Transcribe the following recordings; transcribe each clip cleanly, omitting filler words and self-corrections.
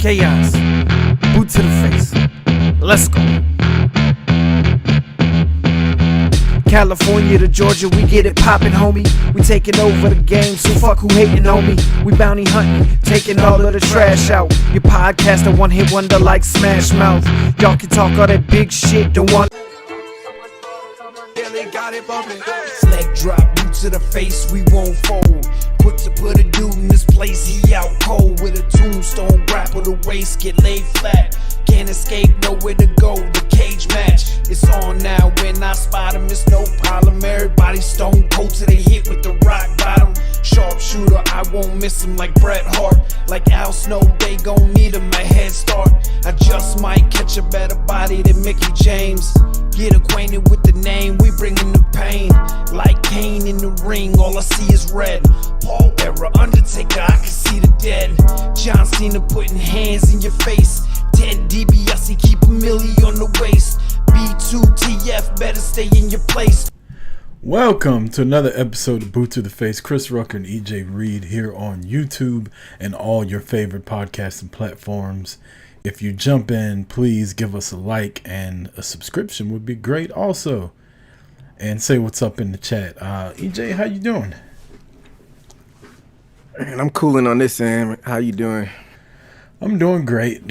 chaos, boot to the face. Let's go. California to Georgia, we get it poppin', homie. We taking over the game, so fuck who hating on me. We bounty hunting, taking all of the trash out. Your podcast a one-hit wonder like Smash Mouth. Y'all can talk all that big shit, don't want. Yeah, they got it bumpin'. Leg drop, boot to the face, we won't fold. Quick to put a dude in this place, he out cold. With a tombstone, grapple the waist, get laid flat. Can't escape, nowhere to go, the cage match. It's on now, when I spot him, it's no problem. Everybody stone cold till they hit with the rock bottom. Sharpshooter, I won't miss him like Bret Hart. Like Al Snow, they gon' need him a head start. I just might catch a better body than Mickey James. Get acquainted with the name, we bringin' the pain. Like Kane in the ring, all I see is red. Paul era, Undertaker, I can see the dead. John Cena putting hands in your face. Ted DiBiase, keep a milli on the waist. B2TF, better stay in your place. Welcome to another episode of Boot to the Face. Chris Rucker and EJ Reed here on YouTube and all your favorite podcasting platforms. If you jump in, please give us a like and a subscription would be great also. And say what's up in the chat. EJ, how you doing? Man, I'm cooling on this end. How you doing? I'm doing great.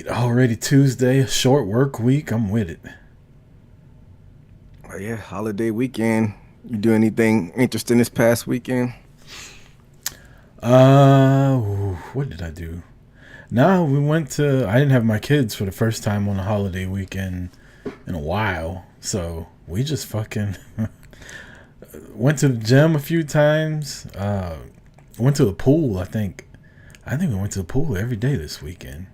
Already Tuesday, a short work week. I'm with it. Oh, yeah, holiday weekend. You do anything interesting this past weekend? What did I do? No, I didn't have my kids for the first time on a holiday weekend in a while. So we just fucking went to the gym a few times. Went to the pool, I think we went to the pool every day this weekend.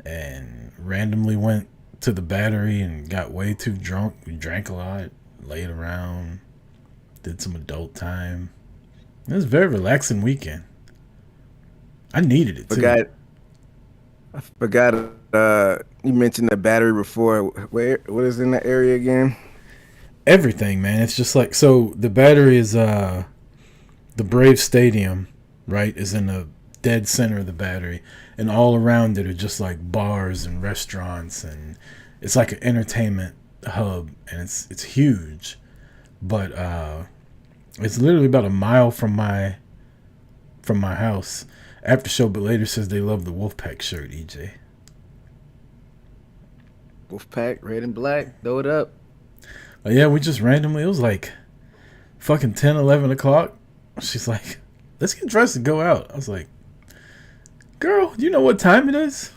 And randomly went to the Battery and got way too drunk. We drank a lot, laid around, did some adult time. It was a very relaxing weekend. I needed it too. I forgot you mentioned the Battery before. What is in that area again? Everything, man. It's just like, so the Battery is the Brave Stadium, right, is in the dead center of the Battery, and all around it are just like bars and restaurants, and it's like an entertainment hub, and it's huge. But it's literally about a mile from my house. After Show But Later says they love the Wolfpack shirt, EJ. Wolfpack, red and black, throw it up. Yeah, we just randomly, it was like fucking 10, 11 o'clock. She's like, let's get dressed and go out. I was like, girl, do you know what time it is?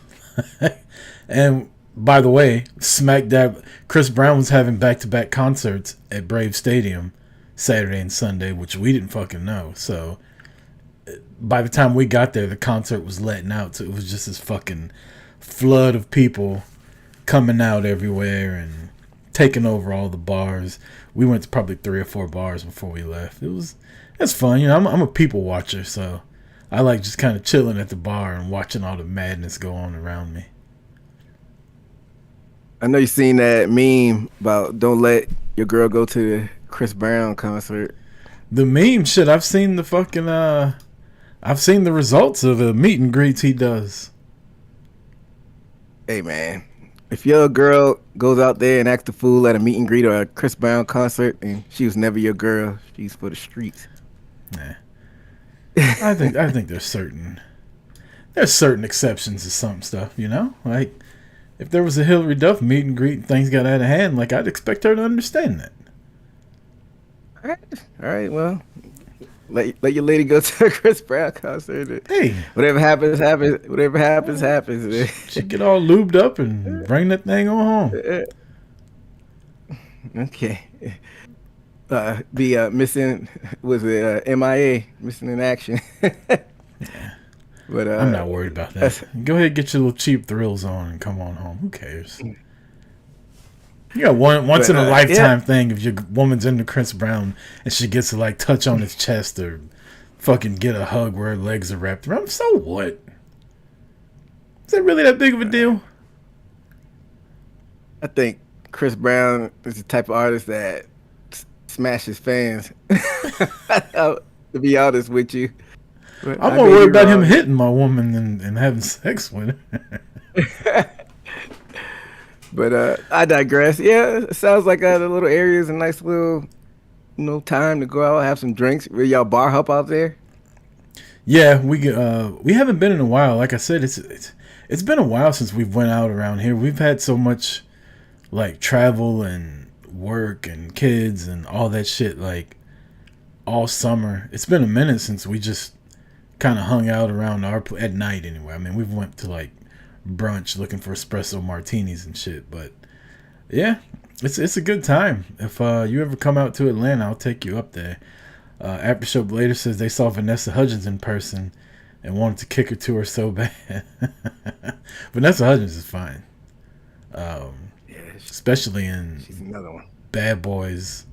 And by the way, smack dab, Chris Brown was having back-to-back concerts at Brave Stadium Saturday and Sunday, which we didn't fucking know. So by the time we got there, the concert was letting out. So it was just this fucking flood of people coming out everywhere and taking over all the bars. We went to probably 3 or 4 bars before we left. It's fun. You know, I'm a people watcher, so I like just kind of chilling at the bar and watching all the madness go on around me. I know you seen that meme about don't let your girl go to the Chris Brown concert. The meme shit, I've seen the fucking I've seen the results of the meet and greets he does. Hey man, if your girl goes out there and acts a fool at a meet and greet or a Chris Brown concert, and she was never your girl, she's for the streets. Nah. I think there's certain exceptions to some stuff, you know? Like, if there was a Hillary Duff meet and greet and things got out of hand, like, I'd expect her to understand that. All right, well, let your lady go to a Chris Brown concert. Hey. Whatever happens, happens. She get all lubed up and bring that thing on home. Okay. Missing, was it MIA, missing in action. Yeah. But I'm not worried about that. Go ahead and get your little cheap thrills on and come on home. Who cares? You got once in a lifetime thing if your woman's into Chris Brown and she gets to like touch on his chest or fucking get a hug where her legs are wrapped around. So what? Is that really that big of a deal? I think Chris Brown is the type of artist that smashes fans. To be honest with you. But I'm I more may worried be about him wrong. hitting my woman than having sex with her. But I digress. Yeah, it sounds like the little area is a nice little, time to go out, have some drinks. Will y'all bar hop out there? Yeah, we haven't been in a while. Like I said, it's been a while since we've went out around here. We've had so much like travel and work and kids and all that shit like all summer. It's been a minute since we just kind of hung out around at night anyway. I mean, we've went to like brunch looking for espresso martinis and shit, but yeah, it's a good time. If you ever come out to Atlanta, I'll take you up there. After Show later says they saw Vanessa Hudgens in person and wanted to kick her to her so bad. Vanessa Hudgens is fine. Yeah, Especially in she's another one. Bad Boys.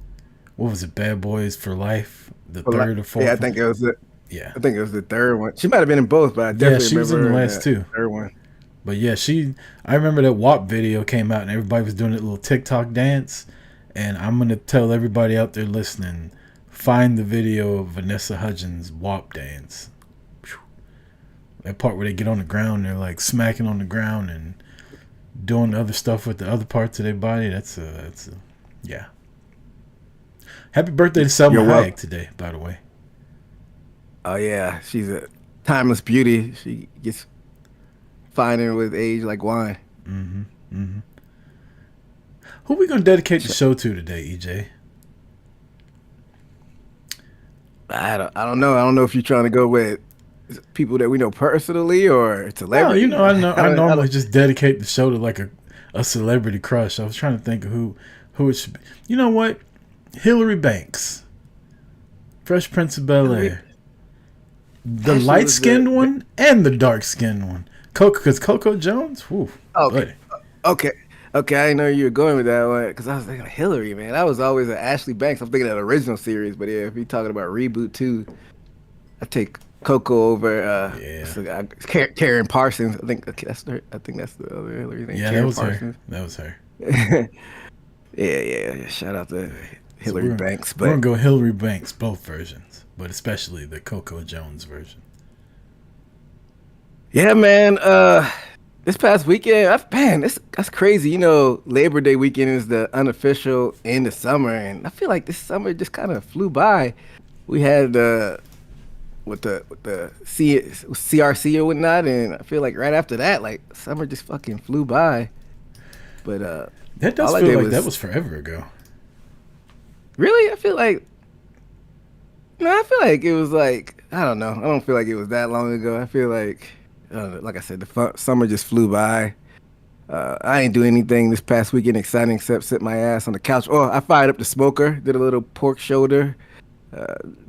What was it? Bad Boys for Life? The Well, third or fourth yeah, one? I think it was the third one. She might have been in both, but I definitely she was in remember the her last two. third one. But yeah, I remember that WAP video came out and everybody was doing that little TikTok dance. And I'm going to tell everybody out there listening, find the video of Vanessa Hudgens' WAP dance. That part where they get on the ground, they're like smacking on the ground and doing other stuff with the other parts of their body. Yeah. Happy birthday to Selma You're welcome. Hayek today, by the way. Oh yeah, she's a timeless beauty. She gets finer with age like wine. Mm-hmm. Mm-hmm. Who we gonna dedicate the show to today, EJ? I don't know. I don't know if you're trying to go with people that we know personally or No, celebrity. I normally just dedicate the show to like a celebrity crush. I was trying to think of who it should be. You know what? Hillary Banks, Fresh Prince of Bel-Air, the Actually, light skinned one and the dark skinned one. Because Coco Jones. Whew, Okay. Okay. Okay, I didn't know you were going with that one because I was thinking of Hillary, man. That was always an Ashley Banks. I'm thinking of the original series, but yeah, if you're talking about reboot too, I take Coco over. Karen Parsons. I think that's the other Hillary thing. Yeah, Karen that was Parsons. her. That was her. Yeah. Shout out to Hillary Banks. We're gonna go Hillary Banks, both versions, but especially the Coco Jones version. Yeah, man. This past weekend, that's crazy. Labor Day weekend is the unofficial end of summer, and I feel like this summer just kind of flew by. We had with the CRC or whatnot, and I feel like right after that, like summer just fucking flew by. But that does feel like that was forever ago. Really, I feel like it was like I don't know. I don't feel like it was that long ago. I feel like. Like I said, the summer just flew by. I ain't do anything this past weekend exciting except sit my ass on the couch. Oh, I fired up the smoker, did a little pork shoulder,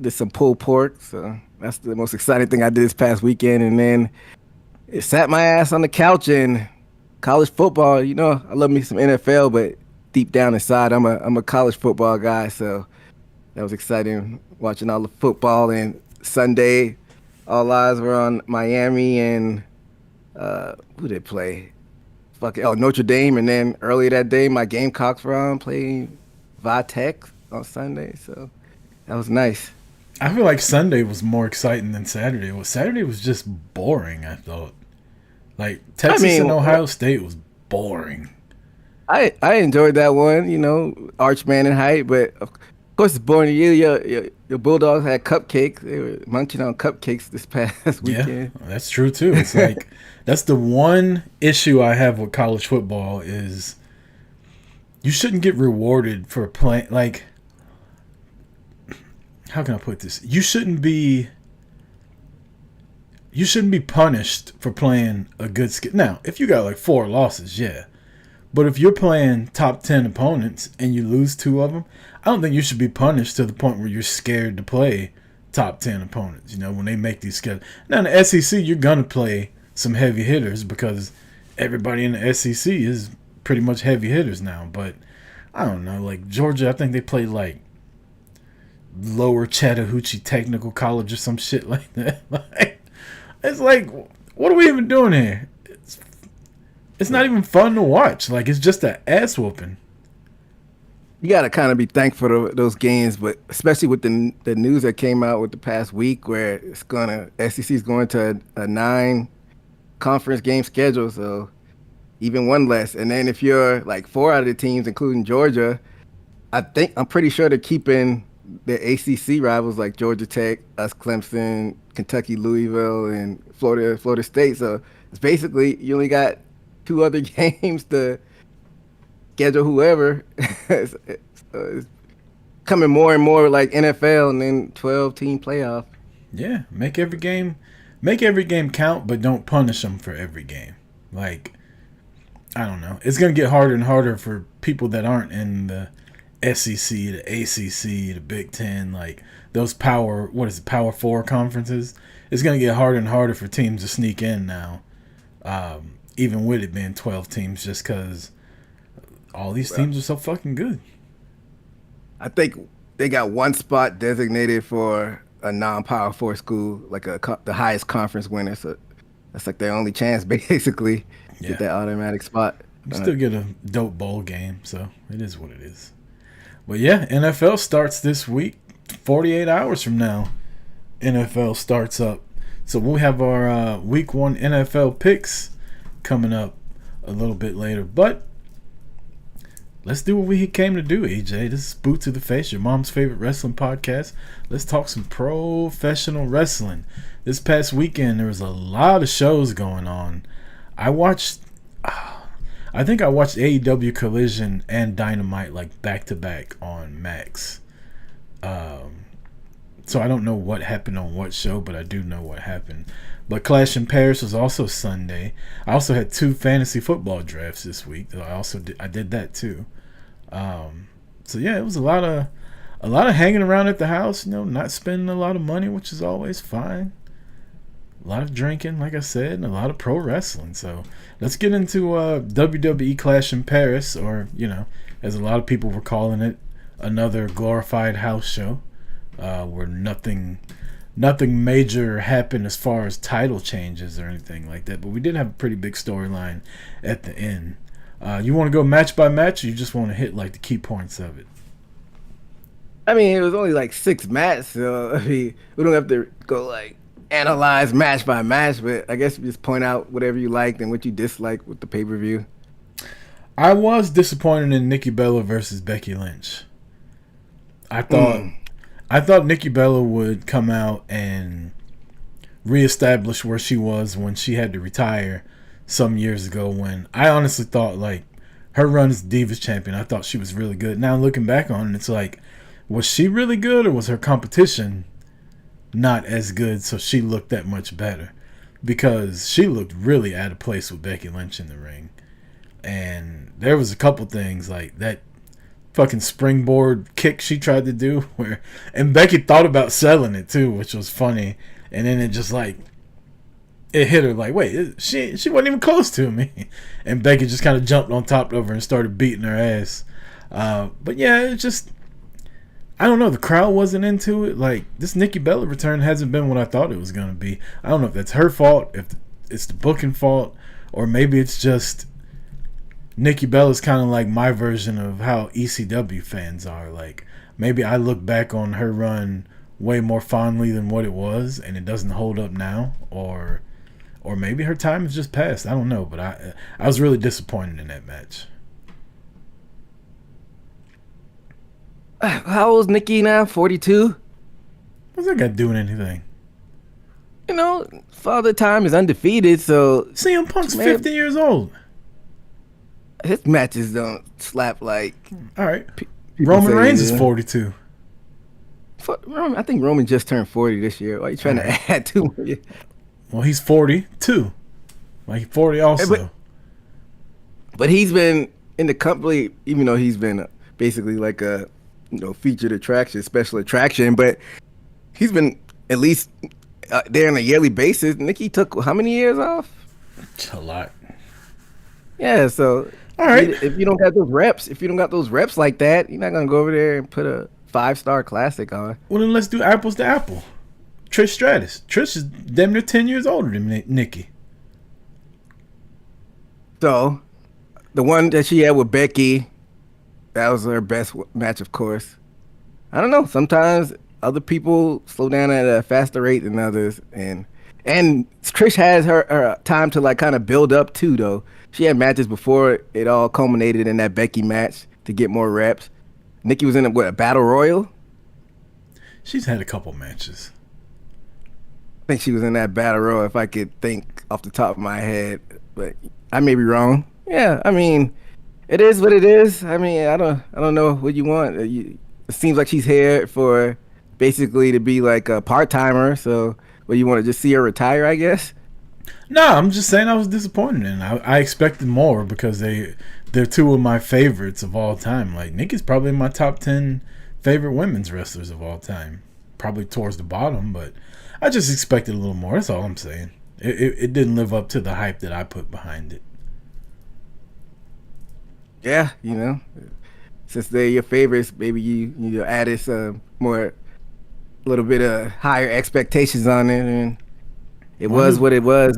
did some pulled pork. So that's the most exciting thing I did this past weekend. And then it sat my ass on the couch and college football. I love me some NFL, but deep down inside, I'm a college football guy. So that was exciting watching all the football. And Sunday, all eyes were on Miami and who did play? Notre Dame. And then earlier that day, my Gamecocks were on playing Vatech on Sunday. So that was nice. I feel like Sunday was more exciting than Saturday. Well, Saturday was just boring, I thought. Like Texas and Ohio State was boring. I enjoyed that one, Archman and Height, but of course it's boring. Your Bulldogs had cupcakes. They were munching on cupcakes this past weekend. Yeah, that's true too. It's like that's the one issue I have with college football is you shouldn't get rewarded for playing. Like, how can I put this? You shouldn't be punished for playing a good skill. Now, if you got like 4 losses, yeah. But if you're playing top 10 opponents and you lose 2 of them, I don't think you should be punished to the point where you're scared to play top 10 opponents, when they make these schedules. Now, in the SEC, you're going to play some heavy hitters because everybody in the SEC is pretty much heavy hitters now. But, I don't know, like Georgia, I think they play like Lower Chattahoochee Technical College or some shit like that. It's like, what are we even doing here? It's not even fun to watch. Like, it's just an ass whooping. you got to kind of be thankful for those games, but especially with the news that came out with the past week, where SEC is going to a 9 conference game schedule, so even one less. And then if you're like 4 out of the teams, including Georgia, I'm pretty sure they're keeping the ACC rivals like Georgia Tech, us, Clemson, Kentucky, Louisville, and Florida State. So it's basically you only got 2 other games to schedule whoever. It's coming more and more like NFL, and then 12-team playoff. Yeah, make every game count, but don't punish them for every game. Like, I don't know. It's gonna get harder and harder for people that aren't in the SEC, the ACC, the Big Ten, like those Power 4 conferences. It's gonna get harder and harder for teams to sneak in now, even with it being 12 teams, just because all these teams are so fucking good. I think they got one spot designated for a non-Power 4 school, like the highest conference winner. So that's like their only chance, basically, to get that automatic spot. You still get a dope bowl game, so it is what it is. But yeah, NFL starts this week. 48 hours from now, NFL starts up. So we'll have our week 1 NFL picks coming up a little bit later. But let's do what we came to do, EJ. This is Boot to the Face, your mom's favorite wrestling podcast. Let's talk some professional wrestling. This past weekend, there was a lot of shows going on. I think I watched AEW Collision and Dynamite like back to back on Max. So I don't know what happened on what show, but I do know what happened. But Clash in Paris was also Sunday. I also had 2 fantasy football drafts this week. I did that too. So yeah, it was a lot of hanging around at the house. Not spending a lot of money, which is always fine. A lot of drinking, like I said, and a lot of pro wrestling. So let's get into WWE Clash in Paris, or as a lot of people were calling it, another glorified house show, where nothing major happened as far as title changes or anything like that. But we did have a pretty big storyline at the end. You want to go match by match, or you just want to hit like the key points of it? I mean, it was only like 6 matches, so I mean, we don't have to go like analyze match by match, but I guess just point out whatever you liked and what you disliked with the pay-per-view. I was disappointed in Nikki Bella versus Becky Lynch. I thought Nikki Bella would come out and reestablish where she was when she had to retire some years ago, when I honestly thought like her run as Divas champion, I thought she was really good. Now looking back on it, it's like, was she really good, or was her competition not as good, so she looked that much better? Because she looked really out of place with Becky Lynch in the ring. And there was a couple things like that fucking springboard kick she tried to do, and Becky thought about selling it too, which was funny. And then it just like, it hit her like, wait, she wasn't even close to me. And Becky just kind of jumped on top of her and started beating her ass. But yeah, it just, I don't know, the crowd wasn't into it. Like, this Nikki Bella return hasn't been what I thought it was going to be. I don't know if that's her fault, if it's the booking fault, or maybe it's just Nikki Bella's kind of like my version of how ECW fans are. Like, maybe I look back on her run way more fondly than what it was, and it doesn't hold up now, or maybe her time has just passed. I don't know, but I was really disappointed in that match. How old is Nikki now? 42? What's that got doing anything? Father Time is undefeated, so CM Punk's 50 years old. His matches don't slap like. All right. Roman Reigns is 42. I think Roman just turned 40 this year. Why are you trying to add 2 more years? Well, he's 42. Like 40 also. But he's been in the company, even though he's been basically like a featured attraction, special attraction. But he's been at least there on a yearly basis. Nikki took how many years off? A lot. Yeah, so all right. If you don't got those reps like that, you're not gonna go over there and put a 5-star classic on. Well, then let's do apples to apple. Trish Stratus. Trish is damn near 10 years older than Nikki. So, the one that she had with Becky, that was her best match, of course. I don't know. Sometimes other people slow down at a faster rate than others, and Trish has her time to like kind of build up too. Though she had matches before it all culminated in that Becky match to get more reps. Nikki was in a battle royal. She's had a couple matches. I think she was in that battle royal, if I could think off the top of my head, but I may be wrong. Yeah, I mean, it is what it is. I mean, I don't know what you want. It seems like she's here for basically to be like a part timer. So, what you want to just see her retire? I guess. No, I'm just saying I was disappointed, and I expected more because they're two of my favorites of all time. Like Nikki's probably in my top 10 favorite women's wrestlers of all time. Probably towards the bottom, but I just expected a little more. That's all I'm saying. It didn't live up to the hype that I put behind it. Yeah, since they're your favorites, maybe you added some more, a little bit of higher expectations on it, and it was what it was.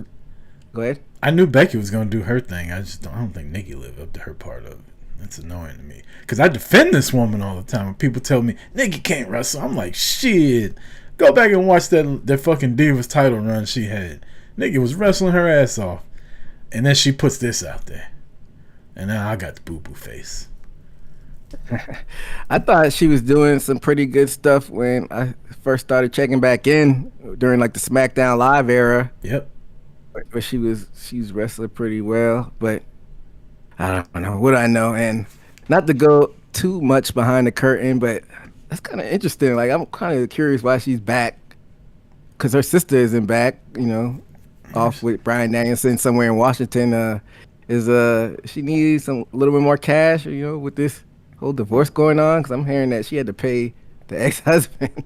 Go ahead. I knew Becky was going to do her thing. I don't think Nikki lived up to her part of it. That's annoying to me because I defend this woman all the time. When people tell me Nikki can't wrestle, I'm like, shit. Go back and watch that fucking Divas title run she had. Nikki was wrestling her ass off, and then she puts this out there, and now I got the boo boo face. I thought she was doing some pretty good stuff when I first started checking back in during like the SmackDown Live era. Yep. Where she's wrestling pretty well, but I don't know what I know. And not to go too much behind the curtain, but that's kind of interesting. Like I'm kind of curious why she's back, because her sister isn't back. Off with Bryan Danielson somewhere in Washington. She needs a little bit more cash, with this whole divorce going on? Because I'm hearing that she had to pay the ex-husband.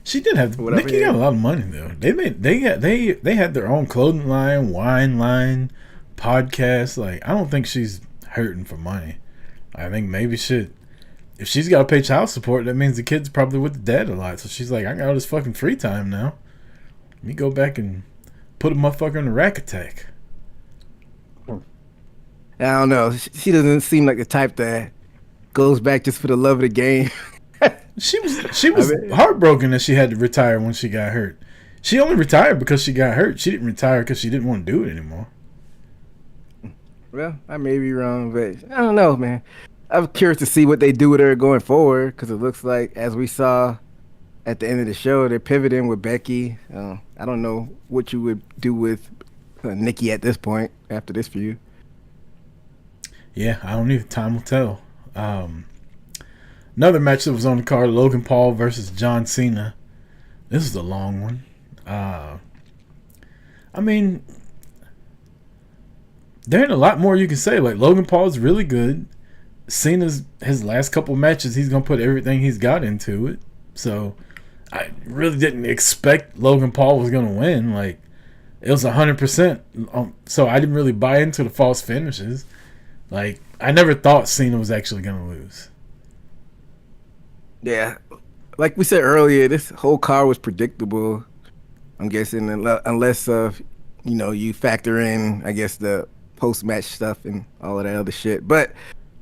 She did have Nikki got a lot of money though. They had their own clothing line, wine line, podcast. Like I don't think she's hurting for money. I think maybe if she's got to pay child support, that means the kid's probably with the dad a lot. So she's like, I got all this fucking free time now. Let me go back and put a motherfucker in a rack attack. I don't know. She doesn't seem like the type that goes back just for the love of the game. She was heartbroken that she had to retire when she got hurt. She only retired because she got hurt. She didn't retire because she didn't want to do it anymore. Well, I may be wrong, but I don't know, man. I'm curious to see what they do with her going forward, because it looks like, as we saw at the end of the show, they're pivoting with Becky. I don't know what you would do with Nikki at this point after this feud. Yeah, I don't need. Time will tell. Another match that was on the card: Logan Paul versus John Cena. This is a long one. I mean, there ain't a lot more you can say. Like Logan Paul's really good. Cena's his last couple matches, he's gonna put everything he's got into it. So I really didn't expect Logan Paul was gonna win. Like it was 100%. So I didn't really buy into the false finishes. Like I never thought Cena was actually gonna lose. Yeah, like we said earlier, this whole card was predictable. I'm guessing unless you factor in, I guess, the post-match stuff and all of that other shit. But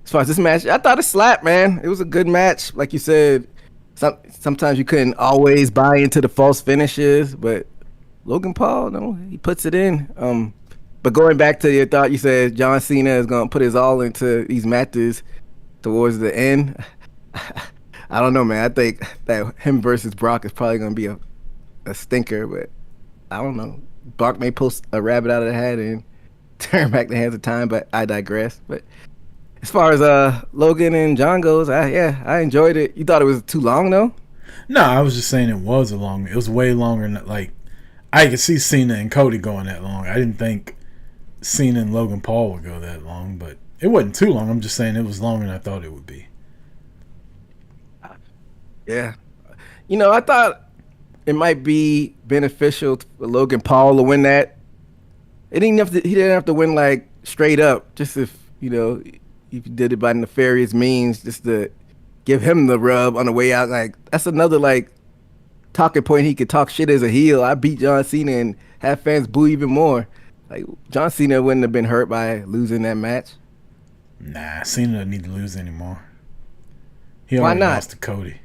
as far as this match, I thought it slapped, man. It was a good match. Like you said, sometimes you couldn't always buy into the false finishes, but Logan Paul, no, he puts it in. But going back to your thought, you said John Cena is going to put his all into these matches towards the end. I don't know, man. I think that him versus Brock is probably going to be a stinker, but I don't know. Brock may post a rabbit out of the hat and turn back the hands of time, but I digress. But as far as Logan and John goes, I enjoyed it. You thought it was too long, though? No, I was just saying it was it was way longer than, like, I could see Cena and Cody going that long. I didn't think Cena and Logan Paul would go that long, but it wasn't too long. I'm just saying it was longer than I thought it would be. Yeah. I thought it might be beneficial for Logan Paul to win that. He didn't have to win like straight up, just if you did it by nefarious means, just to give him the rub on the way out. Like that's another like talking point. He could talk shit as a heel. I beat John Cena and have fans boo even more. Like John Cena wouldn't have been hurt by losing that match. Nah, Cena doesn't need to lose anymore. He Why already not? lost to Cody.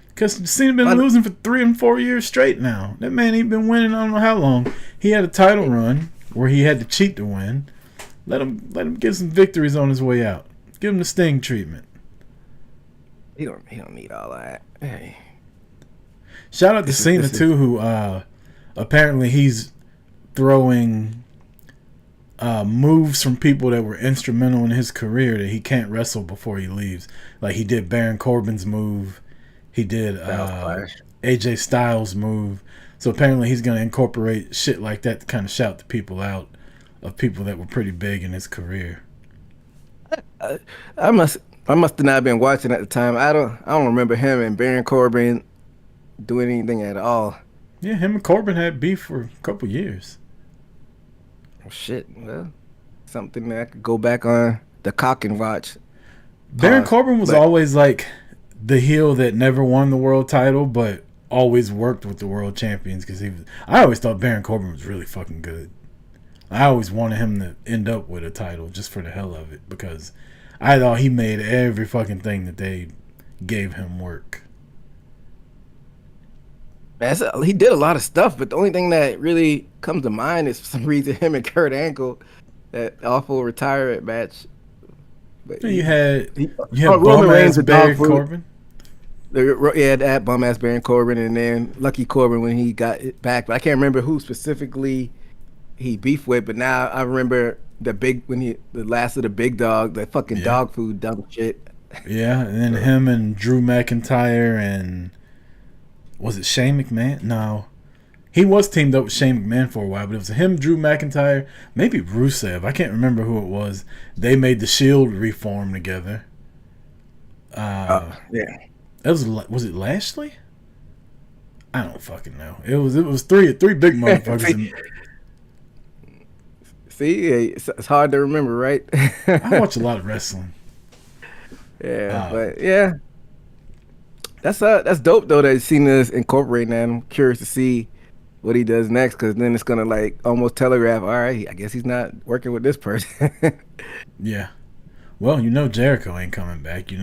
Because Cena been losing for 3 and 4 years straight now. That man ain't been winning I don't know how long. He had a title run where he had to cheat to win. Let him get some victories on his way out. Give him the Sting treatment. He don't need all that. Hey. Shout out to Cena too, who apparently he's throwing moves from people that were instrumental in his career that he can't wrestle before he leaves. Like he did Baron Corbin's move. He did AJ Styles' move. So apparently he's going to incorporate shit like that to kind of shout the people out of people that were pretty big in his career. I must have not been watching at the time. I don't remember him and Baron Corbin doing anything at all. Yeah, him and Corbin had beef for a couple years. Oh, shit. Well, something that I could go back on the cock and watch. Baron Corbin was always like the heel that never won the world title, but always worked with the world champions because I always thought Baron Corbin was really fucking good. I always wanted him to end up with a title just for the hell of it because I thought he made every fucking thing that they gave him work. He did a lot of stuff, but the only thing that really comes to mind is for some reason him and Kurt Angle, that awful retirement match. But you had Roman Reigns bum-ass Baron Corbin. Yeah, that bum ass Baron Corbin, and then Lucky Corbin when he got it back. But I can't remember who specifically he beefed with. But now I remember the last of the big dog, the fucking dog food dumb shit. Yeah, and then him and Drew McIntyre and was it Shane McMahon? No. He was teamed up with Shane McMahon for a while, but it was him, Drew McIntyre, maybe Rusev. I can't remember who it was. They made the Shield reform together. Yeah. It was it Lashley? I don't fucking know. It was three big motherfuckers. See, it's hard to remember, right? I watch a lot of wrestling. Yeah, but yeah, that's dope though that Cena's incorporating that. I'm curious to see what he does next because then it's gonna like almost telegraph. All right, I guess he's not working with this person. Yeah. Well, Jericho ain't coming back. He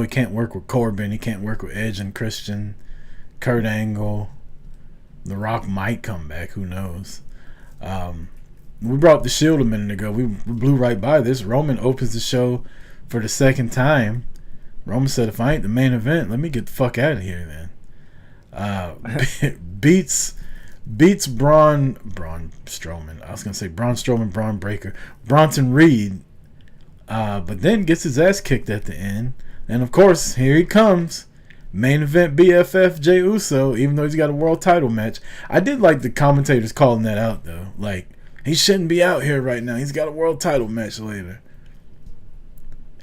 can't work with Corbin. He can't work with Edge and Christian. Kurt Angle. The Rock might come back. Who knows? We brought up the Shield a minute ago. We blew right by this. Roman opens the show for the second time. Roman said, if I ain't the main event, let me get the fuck out of here then. Beats Braun Strowman. I was going to say Braun Strowman, Braun Breaker. Bronson Reed. But then gets his ass kicked at the end. And of course, here he comes. Main event BFF Jey Uso, even though he's got a world title match. I did like the commentators calling that out though. Like, he shouldn't be out here right now. He's got a world title match later.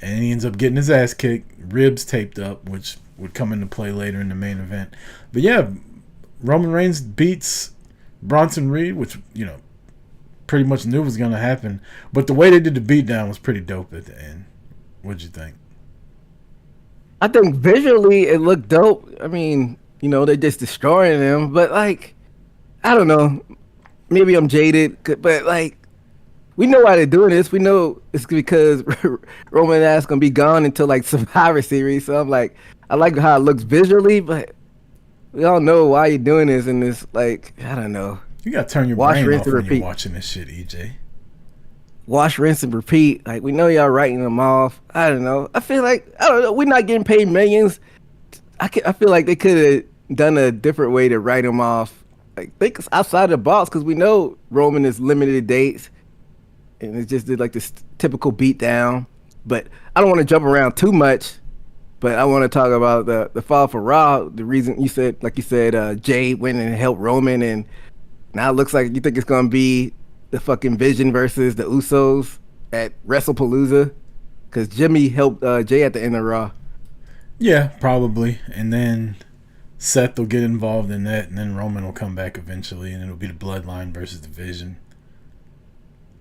And he ends up getting his ass kicked, ribs taped up, which would come into play later in the main event. But yeah, Roman Reigns beats Bronson Reed, which, pretty much knew was going to happen. But the way they did the beatdown was pretty dope at the end. What'd you think? I think visually it looked dope. I mean, they're just destroying him. But, like, I don't know. Maybe I'm jaded. But, like, we know why they're doing this. We know it's because Roman ass going to be gone until, like, Survivor Series. So I'm like, I like how it looks visually. But we all know why you're doing this. And it's, like, I don't know. You got to turn your brain off when you're watching this shit, EJ. Wash, rinse, and repeat. Like, we know y'all writing them off. I don't know. I feel like, we're not getting paid millions. I feel like they could have done a different way to write them off. Like, think outside the box, because we know Roman is limited dates. And it just did like this typical beat down. But I don't want to jump around too much. But I want to talk about the fall for Raw. The reason you said, Jay went and helped Roman. And now it looks like you think it's going to be the fucking Vision versus the Usos at WrestlePalooza, because Jimmy helped Jay at the end of Raw. Yeah, probably. And then Seth will get involved in that, and then Roman will come back eventually, and it'll be the Bloodline versus the Vision.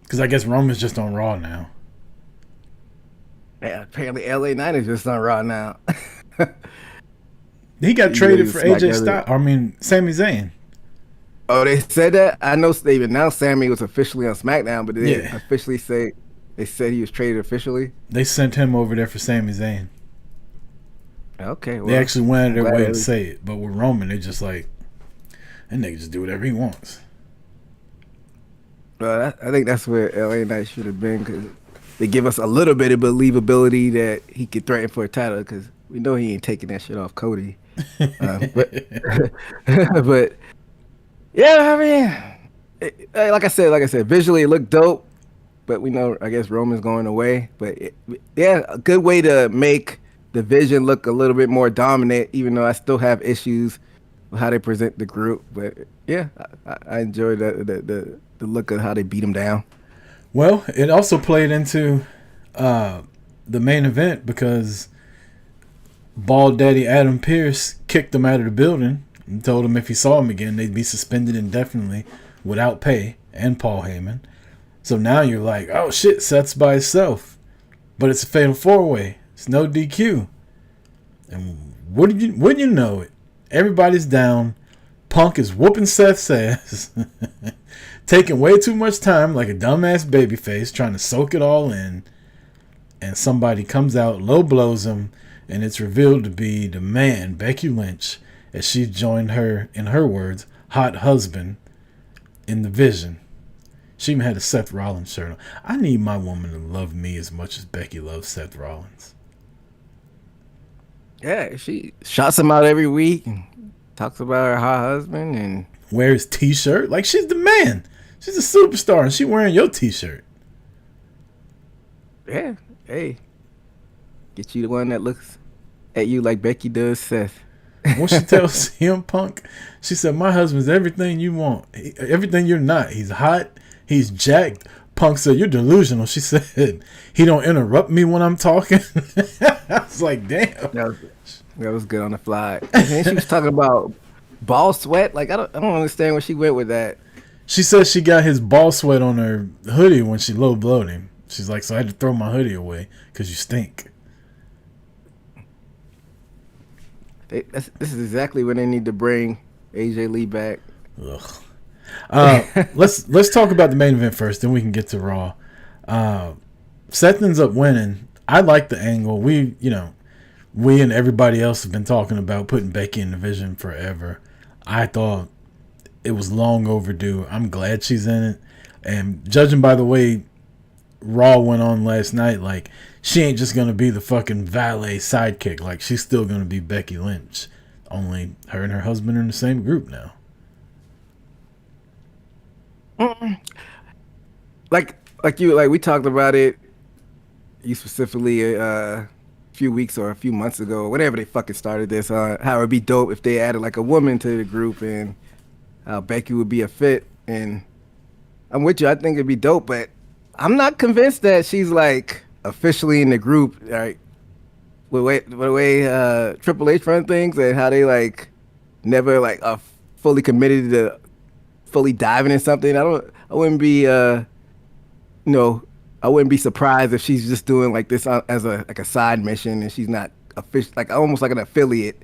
Because I guess Roman's just on Raw now. Yeah, apparently LA Knight is just on Raw now. He got traded for AJ Styles. Sami Zayn. Oh, they said that? I know they announced Sammy was officially on SmackDown, but they didn't officially say they said he was traded officially. They sent him over there for Sami Zayn. Okay, well, They actually went out of their way glad to we- say it. But with Roman, they just like, that nigga just do whatever he wants. I think that's where LA Knight should have been, because they give us a little bit of believability that he could threaten for a title, because we know he ain't taking that shit off Cody. But but yeah, I mean, like I said, visually it looked dope. But we know, I guess Roman's going away. But yeah, a good way to make the Vision look a little bit more dominant, even though I still have issues with how they present the group. But yeah, I enjoyed the look of how they beat him down. Well, it also played into the main event because Bald Daddy Adam Pearce kicked him out of the building and told him if he saw him again, they'd be suspended indefinitely without pay, and Paul Heyman. So now you're like, oh shit, Seth's by himself. But it's a fatal 4-way. It's no DQ. And wouldn't you know it? Everybody's down. Punk is whooping Seth's ass. Taking way too much time like a dumbass babyface, trying to soak it all in. And somebody comes out, low blows him, and it's revealed to be the man, Becky Lynch, as she joined her, in her words, hot husband in the Vision. She even had a Seth Rollins shirt on. I need my woman to love me as much as Becky loves Seth Rollins. Yeah, she shouts him out every week and talks about her hot husband and Wear his t-shirt. Like, she's the man. She's a superstar, and she wearing your t-shirt. yeah, hey, get you the one that looks at you like Becky does Seth. When she tells CM Punk, she said, my husband's everything you want. Everything you're not. He's hot. He's jacked. Punk said, you're delusional. She said, he don't interrupt me when I'm talking. I was like, damn. That was good on the fly. And then she was talking about ball sweat. Like, I don't understand where she went with that. She said she got his ball sweat on her hoodie when she low blowed him. She's like, so I had to throw my hoodie away because you stink. This is exactly when they need to bring AJ Lee back. Ugh. Let's talk about the main event first, then we can get to Raw. Seth ends up winning. I like the angle. We and everybody else have been talking about putting Becky in the Vision forever. I thought it was long overdue. I'm glad she's in it. And judging by the way Raw went on last night, like, she ain't just going to be the fucking valet sidekick. Like, she's still going to be Becky Lynch. Only her and her husband are in the same group now. Like we talked about it. You specifically a few weeks or a few months ago, whenever they fucking started this, how it'd be dope if they added like a woman to the group and how Becky would be a fit. And I'm with you. I think it'd be dope, but I'm not convinced that she's like officially in the group. Right? With the way Triple H run things and how they like never like are fully committed to fully diving in something. I wouldn't be I wouldn't be surprised if she's just doing like this as a side mission and she's not official, like almost like an affiliate.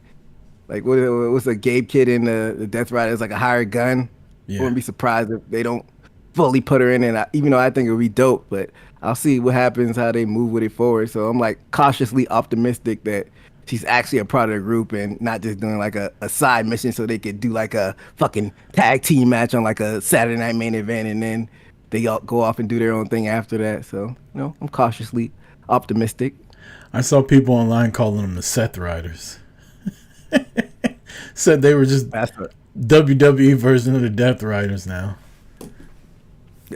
Like what's a Gabe Kid in the Death Riders, like a hired gun. Yeah. I wouldn't be surprised if they don't fully put her in, and even though I think it would be dope, but I'll see what happens, how they move with it forward. So I'm like cautiously optimistic that she's actually a part of the group and not just doing like a side mission so they could do like a fucking tag team match on like a Saturday Night Main Event and then they all go off and do their own thing after that. So, I'm cautiously optimistic. I saw people online calling them the Seth Riders. Said they were just WWE version of the Death Riders now.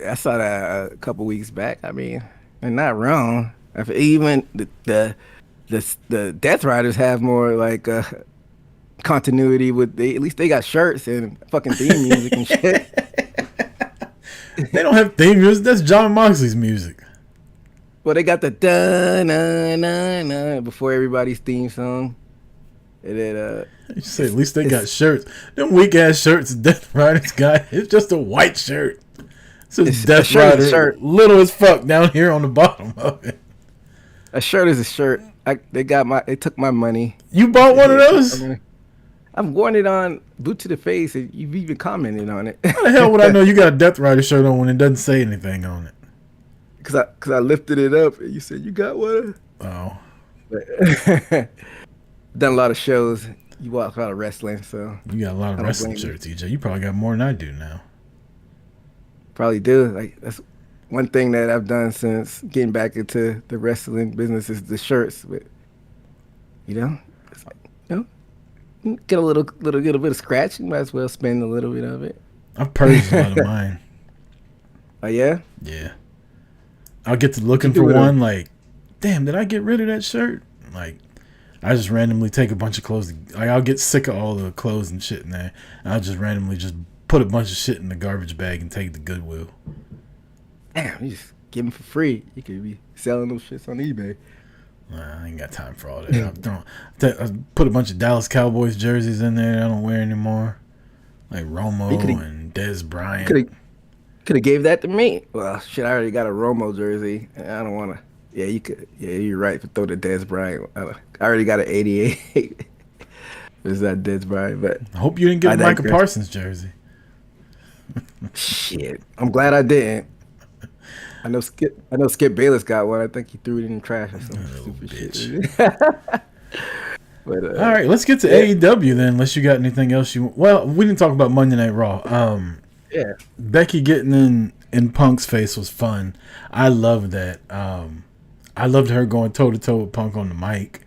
I saw that a couple weeks back. I mean, they're not wrong. Even the Death Riders have more like continuity with at least they got shirts and fucking theme music and shit. They don't have theme music. That's John Moxley's music. Well, they got the da-na-na-na before everybody's theme song. And then, You say at least they got shirts. Them weak ass shirts Death Riders got. It's just a white shirt. It's Death Rider, little as fuck down here on the bottom of it. A shirt is a shirt. They took my money. You bought one of those? I've worn it on Boot to the Face, and you've even commented on it. How the hell would I know you got a Death Rider shirt on when it doesn't say anything on it? Cause I lifted it up, and you said you got one. Oh. But done a lot of shows. You watch a lot of wrestling, so You got a lot of I don't wrestling blame you. shirts, EJ. You probably got more than I do now. Probably do. Like that's one thing that I've done since getting back into the wrestling business is the shirts. But it's like, get a little bit of scratch. You might as well spend a little bit of it. I've purged a lot of mine. Oh yeah. Yeah. I'll get to looking for one, like, damn, did I get rid of that shirt? Like, I just randomly take a bunch of clothes. Like, I'll get sick of all the clothes and shit in there. And I'll just randomly just put a bunch of shit in the garbage bag and take it to Goodwill. Damn, you just give them for free. You could be selling those shits on eBay. I ain't got time for all that. I put a bunch of Dallas Cowboys jerseys in there that I don't wear anymore. Like Romo and Dez Bryant. Could have gave that to me. Well, shit, I already got a Romo jersey. And I don't want to. Yeah, you could. Yeah, you're right. For throw the Dez Bryant. I already got an 88. It's not Dez Bryant, but I hope you didn't get a Micah Parsons jersey. Shit, I'm glad I didn't. I know Skip Bayless got one. I think he threw it in the trash or some stupid shit. But, all right, let's get to AEW then. Unless you got anything else well, we didn't talk about Monday Night Raw. Yeah, Becky getting in Punk's face was fun. I loved that. I loved her going toe to toe with Punk on the mic,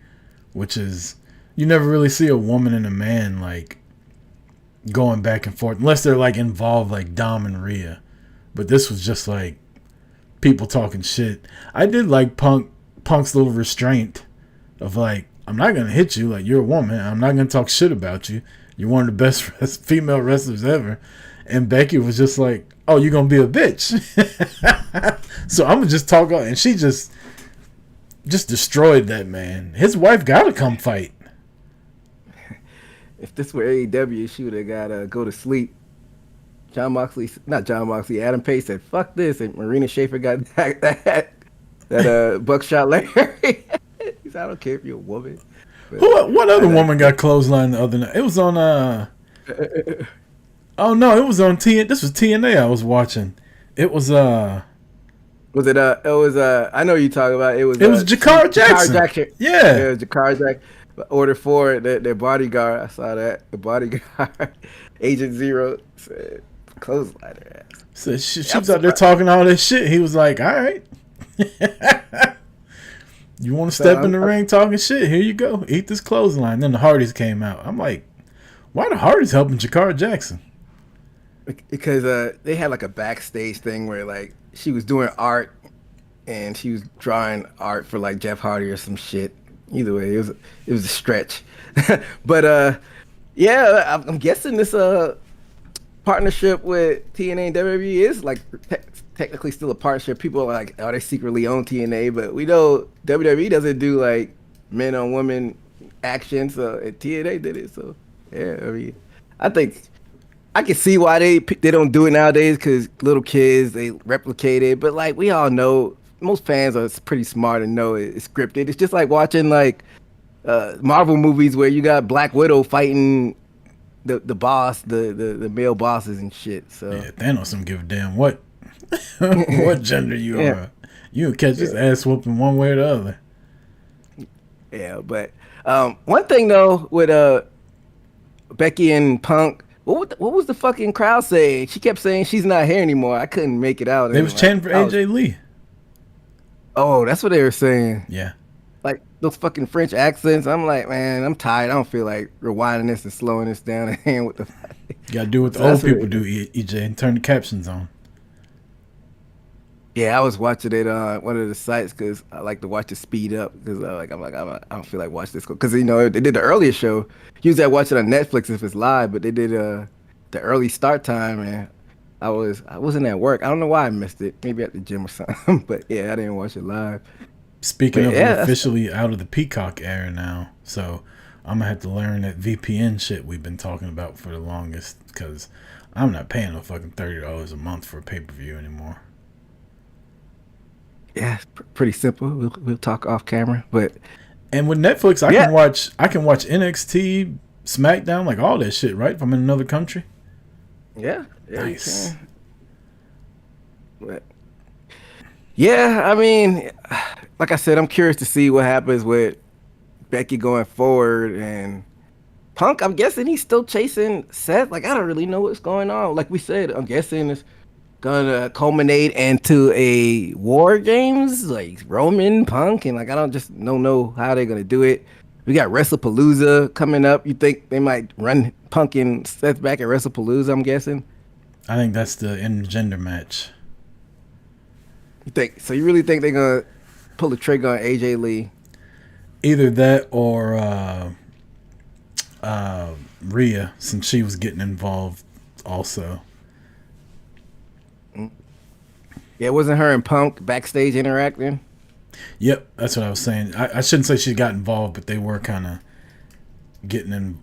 which is you never really see a woman and a man like going back and forth unless they're like involved like Dom and Rhea. But this was just like people talking shit. I did like Punk's little restraint of like, I'm not gonna hit you, like you're a woman. I'm not gonna talk shit about you. You're one of the best female wrestlers ever. And Becky was just like, oh, you're gonna be a bitch. So I'm gonna just talk, and she just destroyed that man. His wife gotta come fight. If this were AEW, she would have got to go to sleep. Adam Page said, fuck this. And Marina Shafir got that buckshot Larry. He said, I don't care if you're a woman. But what other woman got clotheslined the other night? It was on, oh no, it was on TNA. This was TNA I was watching. It was, I know you talking about. It was Jakara Jackson. Yeah. It was Jakara Jackson. Order 4, their bodyguard. I saw that. The bodyguard, Agent Zero, said, clothesline her ass. So she was out there talking all this shit. He was like, all right. You want to step in the ring talking shit? Here you go. Eat this clothesline. Then the Hardys came out. I'm like, why the Hardys helping Jakara Jackson? Because they had like a backstage thing where like she was doing art and she was drawing art for like Jeff Hardy or some shit. Either way, it was a stretch. But yeah, I'm guessing this partnership with TNA and WWE is like technically still a partnership. People are like, oh, they secretly own TNA, but we know WWE doesn't do like men on women action, so and TNA did it. So yeah, I mean, I think I can see why they don't do it nowadays because little kids they replicate it. But like we all know, most fans are pretty smart and know it's scripted. It's just like watching like Marvel movies where you got Black Widow fighting the boss, the male bosses and shit. So yeah, Thanos don't give a damn what what gender you are. You can catch his ass whooping one way or the other. Yeah, but one thing though with Becky and Punk, what was the fucking crowd saying? She kept saying she's not here anymore. I couldn't make it out. They was chanting for AJ Lee. Oh, that's what they were saying. Yeah. Like those fucking French accents. I'm like, man, I'm tired. I don't feel like rewinding this and slowing this down and what the fuck. You gotta do what the old people do, EJ, and turn the captions on. Yeah, I was watching it on one of the sites because I like to watch it speed up because I don't feel like watching this because they did the earlier show. Usually I watch it on Netflix if it's live, but they did the early start time and I wasn't at work. I don't know why I missed it. Maybe at the gym or something. But yeah, I didn't watch it live. Speaking of officially out of the Peacock era now, so I'm gonna have to learn that VPN shit we've been talking about for the longest because I'm not paying no fucking $30 a month for a pay-per-view anymore. Yeah, it's pretty simple. We'll talk off camera, but and with Netflix, I can watch NXT, SmackDown, like all that shit, right? If I'm in another country. Yeah, nice. But yeah, I mean, like I said, I'm curious to see what happens with Becky going forward, and Punk, I'm guessing he's still chasing Seth. Like, I don't really know what's going on. Like we said, I'm guessing it's gonna culminate into a War Games, like Roman, Punk, and like I don't know how they're gonna do it. We got WrestlePalooza coming up. You think they might run Punk and Seth back at WrestlePalooza? I'm guessing. I think that's the intergender match. You think so? You really think they're gonna pull the trigger on AJ Lee? Either that or Rhea, since she was getting involved also. Yeah, wasn't her and Punk backstage interacting? Yep, that's what I was saying. I shouldn't say she got involved, but they were kind of getting in,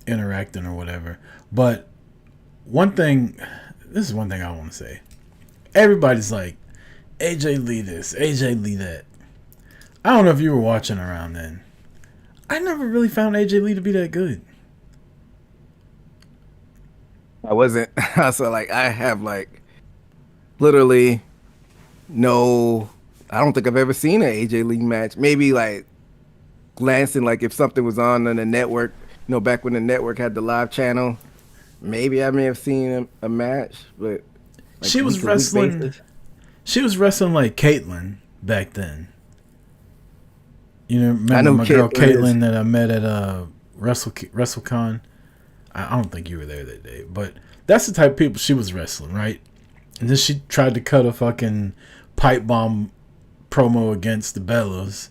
interacting or whatever. But this is one thing I want to say. Everybody's like, AJ Lee this, AJ Lee that. I don't know if you were watching around then. I never really found AJ Lee to be that good. I wasn't. So like, I have like literally no. I don't think I've ever seen an AJ Lee match. Maybe like glancing, like if something was on the network, back when the network had the live channel, maybe I may have seen a match. But like, she was wrestling. She was wrestling like Caitlyn back then. You know, remember my girl Caitlyn that I met at WrestleCon? I don't think you were there that day, but that's the type of people she was wrestling, right? And then she tried to cut a fucking pipe bomb promo against the Bellas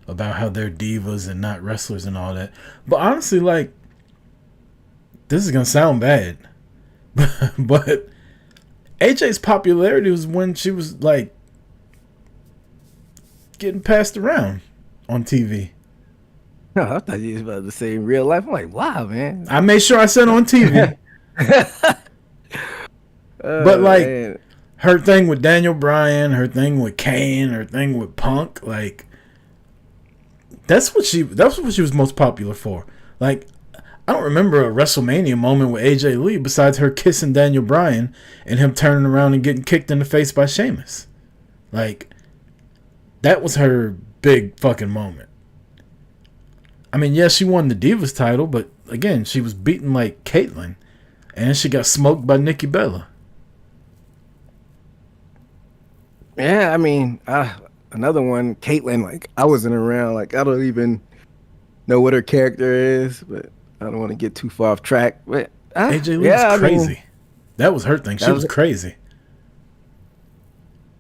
about how they're divas and not wrestlers and all that. But honestly, like, this is gonna sound bad, but AJ's popularity was when she was like getting passed around on TV. No, I thought you was about to say in real life. I'm like, wow, man. I made sure I said on TV. But like, man, her thing with Daniel Bryan, her thing with Kane, her thing with Punk, like that's what she was most popular for. Like, I don't remember a WrestleMania moment with AJ Lee besides her kissing Daniel Bryan and him turning around and getting kicked in the face by Sheamus. Like, that was her big fucking moment. I mean, yeah, she won the Divas title, but again, she was beaten like Caitlyn, and she got smoked by Nikki Bella. Yeah, I mean, another one, Caitlyn. Like, I wasn't around. Like, I don't even know what her character is, but I don't want to get too far off track. But AJ Lee was crazy. I mean, that was her thing. She was crazy.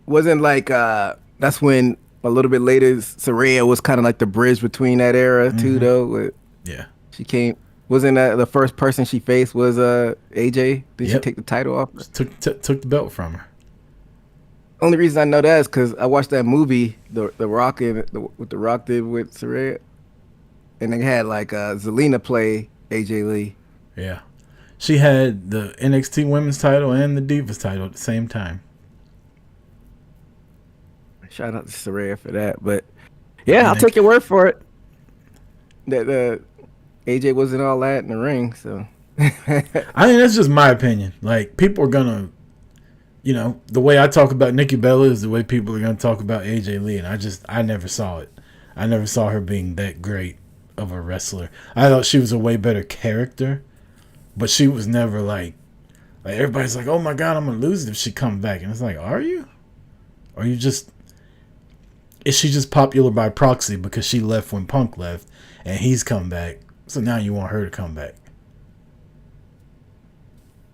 Wasn't like that's when a little bit later Saraya was kind of like the bridge between that era too, though. Yeah, she came. Wasn't that the first person she faced was AJ? Did she take the title off? Took the belt from her. Only reason I know that is because I watched that movie, The Rock, what The Rock did with Saraya, and they had like Zelina play AJ Lee. Yeah, she had the NXT Women's title and the Divas title at the same time. Shout out to Saraya for that, but yeah, I'll take your word for it. That AJ wasn't all that in the ring, so. I mean, that's just my opinion. Like, people are gonna, the way I talk about Nikki Bella is the way people are gonna talk about AJ Lee, and I never saw it. I never saw her being that great of a wrestler. I thought she was a way better character, but she was never like everybody's like, oh my god, I'm gonna lose it if she comes back, and it's like, are you? Or is she just popular by proxy because she left when Punk left and he's come back, so now you want her to come back?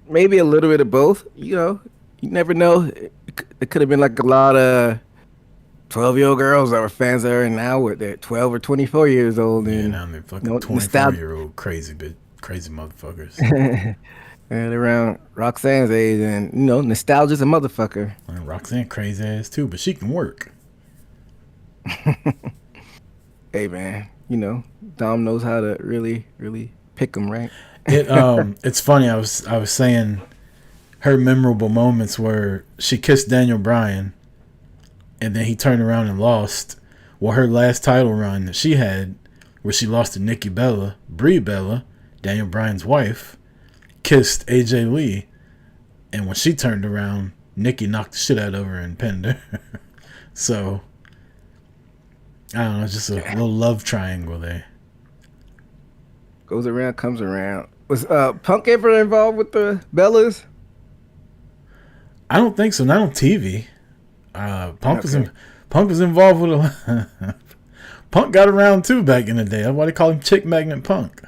Maybe a little bit of both. You never know. It could have been like a lot of 12-year-old girls that were fans of her, and now they're 12 or 24 years old. And now they're fucking 24-year-old crazy motherfuckers. And they're around Roxanne's age, and nostalgia's a motherfucker. And Roxanne crazy ass too, but she can work. Hey man, Dom knows how to really, really pick them, right? It's funny. I was saying her memorable moments where she kissed Daniel Bryan, and then he turned around and lost. Well, her last title run that she had, where she lost to Nikki Bella, Brie Bella, Daniel Bryan's wife, kissed AJ Lee, and when she turned around, Nikki knocked the shit out of her and pinned her. So I don't know, just a little love triangle there. Goes around, comes around. Was Punk ever involved with the Bellas? I don't think so. Not on TV. Punk Okay. was involved with a. Punk got around too back in the day. That's why they call him Chick Magnet Punk.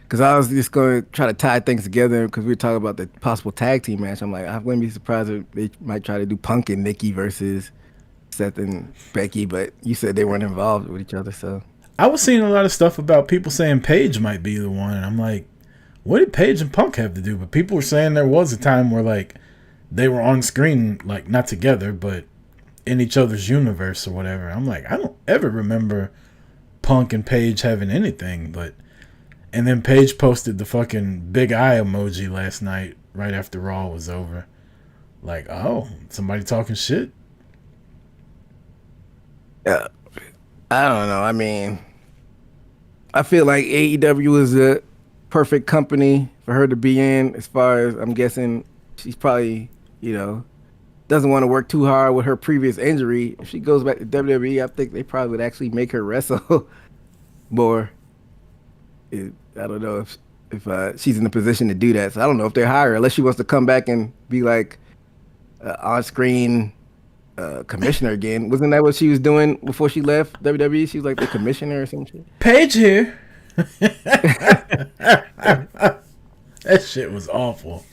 Because I was just going to try to tie things together because we were talking about the possible tag team match. I'm like, I wouldn't be surprised if they might try to do Punk and Nikki versus Seth and Becky, but you said they weren't involved with each other, so. I was seeing a lot of stuff about people saying Paige might be the one, and I'm like, what did Paige and Punk have to do? But people were saying there was a time where like they were on screen, like not together, but in each other's universe or whatever. I'm like, I don't ever remember Punk and Paige having anything, but and then Paige posted the fucking big eye emoji last night right after Raw was over. Like, oh, somebody talking shit? Yeah. I don't know. I mean, I feel like AEW is a perfect company for her to be in. As far as I'm guessing, she's probably, doesn't want to work too hard with her previous injury. If she goes back to WWE, I think they probably would actually make her wrestle more. I don't know if she's in a position to do that. So I don't know if they hire her unless she wants to come back and be like on-screen commissioner again. Wasn't that what she was doing before she left WWE? She was like the commissioner or some shit. Paige here. That shit was awful.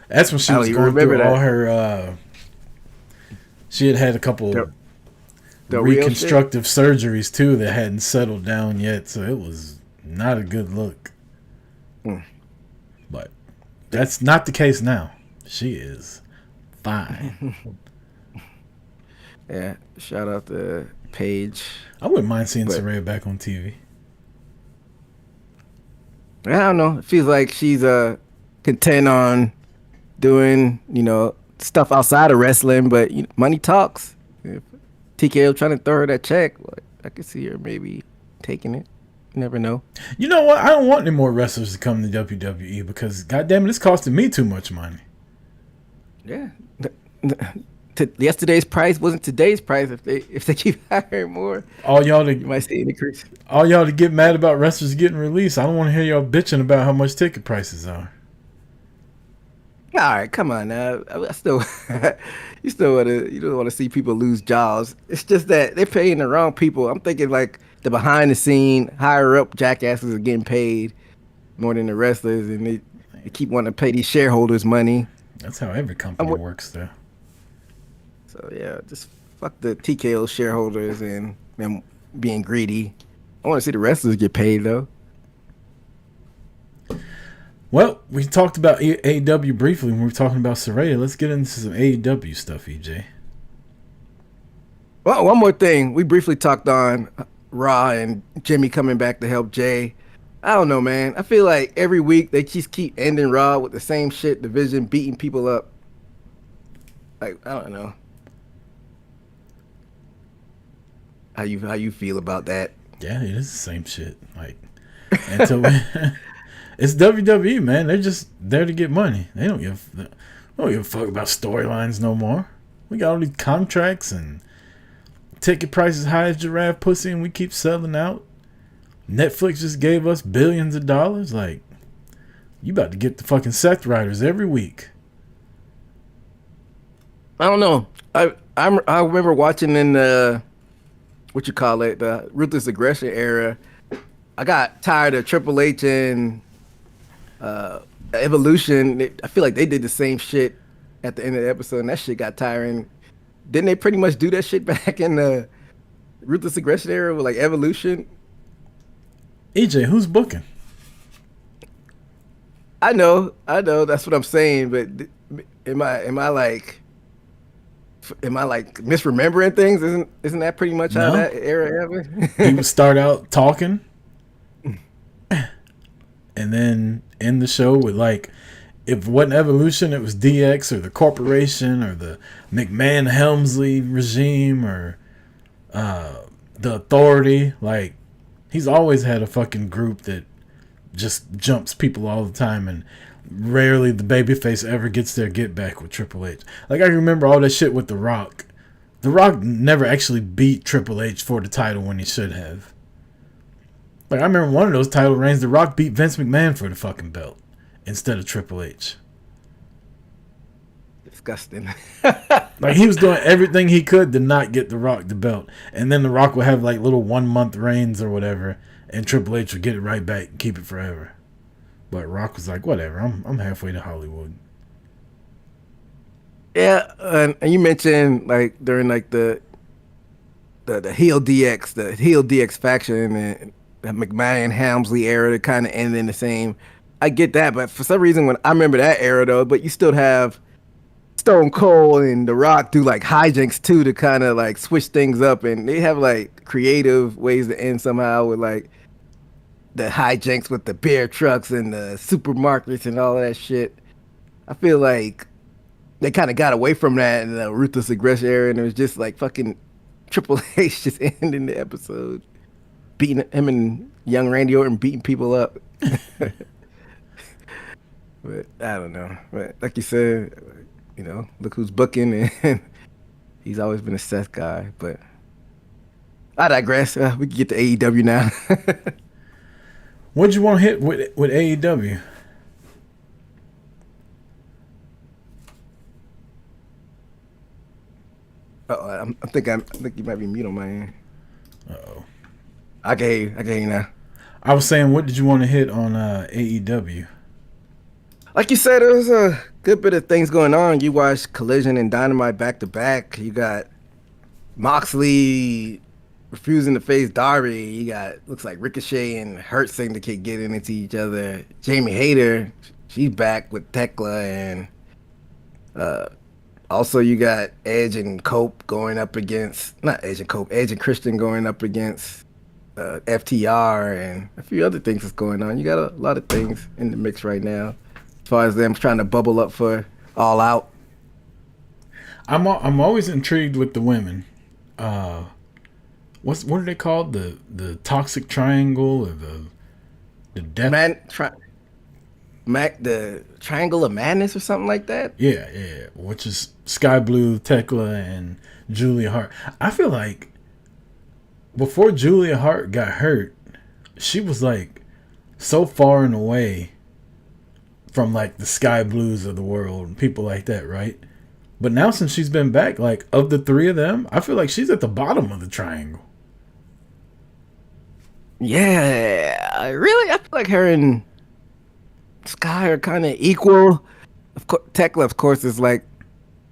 That's when she was going through all her. She had a couple the reconstructive surgeries too that hadn't settled down yet, so it was not a good look. But that's not the case now. She is fine. Yeah, shout out to Paige. I wouldn't mind seeing Saraya back on TV. I don't know. It feels like she's content on doing, stuff outside of wrestling, but money talks. If TKO trying to throw her that check, I could see her maybe taking it. You never know. You know what? I don't want any more wrestlers to come to WWE because, goddamn it, it's costing me too much money. Yeah. Yesterday's price wasn't today's price. If they keep hiring more, you might see an increase. All y'all to get mad about wrestlers getting released. I don't want to hear y'all bitching about how much ticket prices are. All right, come on now. I still, you don't want to see people lose jobs. It's just that they're paying the wrong people. I'm thinking like the behind the scene, higher up jackasses are getting paid more than the wrestlers, and they keep wanting to pay these shareholders money. That's how every company works, though. So yeah, just fuck the TKO shareholders and them being greedy. I want to see the wrestlers get paid though. Well, we talked about AEW briefly when we were talking about Saraya. Let's get into some AEW stuff, EJ. Well, one more thing. We briefly talked on Raw and Jimmy coming back to help Jay. I don't know, man. I feel like every week they just keep ending Raw with the same shit, division beating people up. Like, I don't know. How you feel about that? Yeah, it is the same shit. Like, until it's WWE, man. They're just there to get money. They don't give a fuck about storylines no more. We got all these contracts and ticket prices high as giraffe pussy, and we keep selling out. Netflix just gave us billions of dollars. Like, you about to get the fucking Seth Riders every week. I don't know. I remember watching in the the Ruthless Aggression era. I got tired of Triple H and Evolution. I feel like they did the same shit at the end of the episode, and that shit got tiring. Didn't they pretty much do that shit back in the Ruthless Aggression era with like Evolution? EJ, who's booking? I know, that's what I'm saying, but am I like misremembering things? Isn't that pretty much how that era happened? He would start out talking and then end the show with like, if it wasn't Evolution, it was DX or the Corporation or the McMahon Helmsley regime or the Authority. Like, he's always had a fucking group that just jumps people all the time, and rarely the babyface ever gets their get back with Triple H. Like, I remember all that shit with The Rock The Rock never actually beat Triple H for the title when he should have. Like, I remember one of those title reigns, The Rock beat Vince McMahon for the fucking belt instead of Triple H. Disgusting. Like, he was doing everything he could to not get The Rock the belt. And then The Rock would have, like, little 1 month reigns or whatever, and Triple H would get it right back and keep it forever. But Rock was like, whatever, I'm halfway to Hollywood. Yeah, and you mentioned, like, during, like, the heel DX faction and the McMahon Helmsley era that kind of ended in the same. I get that, but for some reason, when I remember that era though, but you still have Stone Cold and The Rock do like hijinks too to kind of like switch things up, and they have like creative ways to end somehow with like the hijinks with the beer trucks and the supermarkets and all of that shit. I feel like they kind of got away from that in the Ruthless Aggression era, and it was just like fucking Triple H just ending the episode, beating him and young Randy Orton beating people up. But I don't know. But like you said, you know, look who's booking, and he's always been a Seth guy. But I digress. We can get to AEW now. What'd you want to hit with AEW? I think you might be mute on my end. Uh-oh. I can hear you now. I was saying, what did you want to hit on AEW? Like you said, there was a good bit of things going on. You watched Collision and Dynamite back to back. You got Moxley refusing to face Darby. You got, looks like Ricochet and Hurt Syndicate getting into each other. Jamie Hayter, she's back with Tekla, and also you got Edge and Cope going up against, not Edge and Cope, Edge and Christian going up against FTR, and a few other things that's going on. You got a lot of things in the mix right now, as far as them trying to bubble up for All Out. I'm always intrigued with the women. What are they called? The Toxic Triangle, or the Death? The Triangle of Madness or something like that. Yeah, which is Sky Blue, Tekla, and Julia Hart. I feel like before Julia Hart got hurt, she was like so far and away from like the Sky Blues of the world and people like that, right? But now since she's been back, like of the three of them, I feel like she's at the bottom of the triangle. Yeah, really? I feel like her and Sky are kind of equal. Of course, Tekla, of course, is like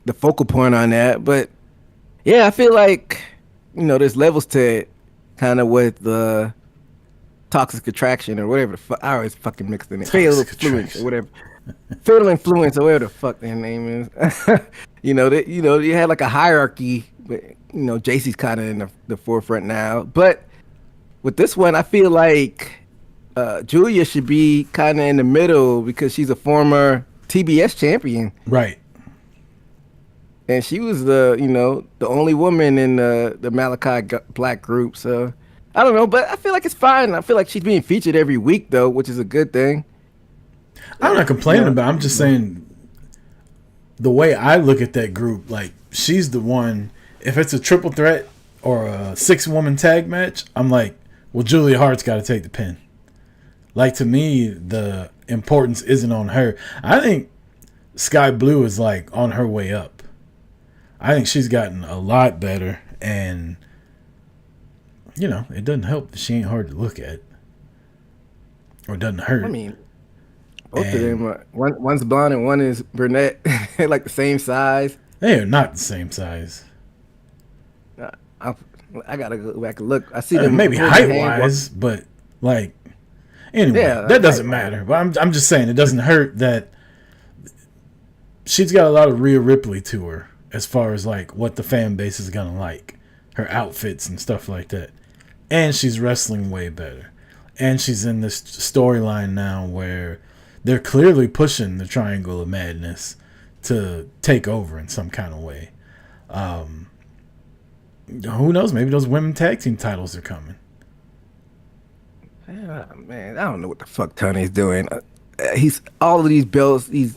the focal point on that. But yeah, I feel like, you know, there's levels to it, kind of with the Toxic Attraction or whatever the fuck. I always fucking mixed in it. Fatal Influence or whatever. Fatal Influence or whatever the fuck their name is. You had like a hierarchy, but you know, JC's kind of in the forefront now. But with this one, I feel like Julia should be kind of in the middle because she's a former TBS champion. Right. And she was the only woman in the Malachi Black group. So I don't know, but I feel like it's fine. I feel like she's being featured every week though, which is a good thing. I'm not complaining about it. I'm just saying the way I look at that group, like she's the one, if it's a triple threat or a 6-woman tag match, I'm like, well, Julia Hart's got to take the pin. Like, to me, the importance isn't on her. I think Sky Blue is like on her way up. I think she's gotten a lot better, and you know, it doesn't help that she ain't hard to look at, or it doesn't hurt. I mean, both of them are, one's blonde and one is brunette. They're like the same size. They are not the same size. I gotta go back and look. I see them maybe height wise, but like anyway, yeah, that doesn't matter. But I'm just saying it doesn't hurt that she's got a lot of Rhea Ripley to her as far as like what the fan base is gonna like, her outfits and stuff like that, and she's wrestling way better, and she's in this storyline now where they're clearly pushing the Triangle of Madness to take over in some kind of way. Who knows? Maybe those women tag team titles are coming. Man, I don't know what the fuck Tony's doing. He's all of these belts. He's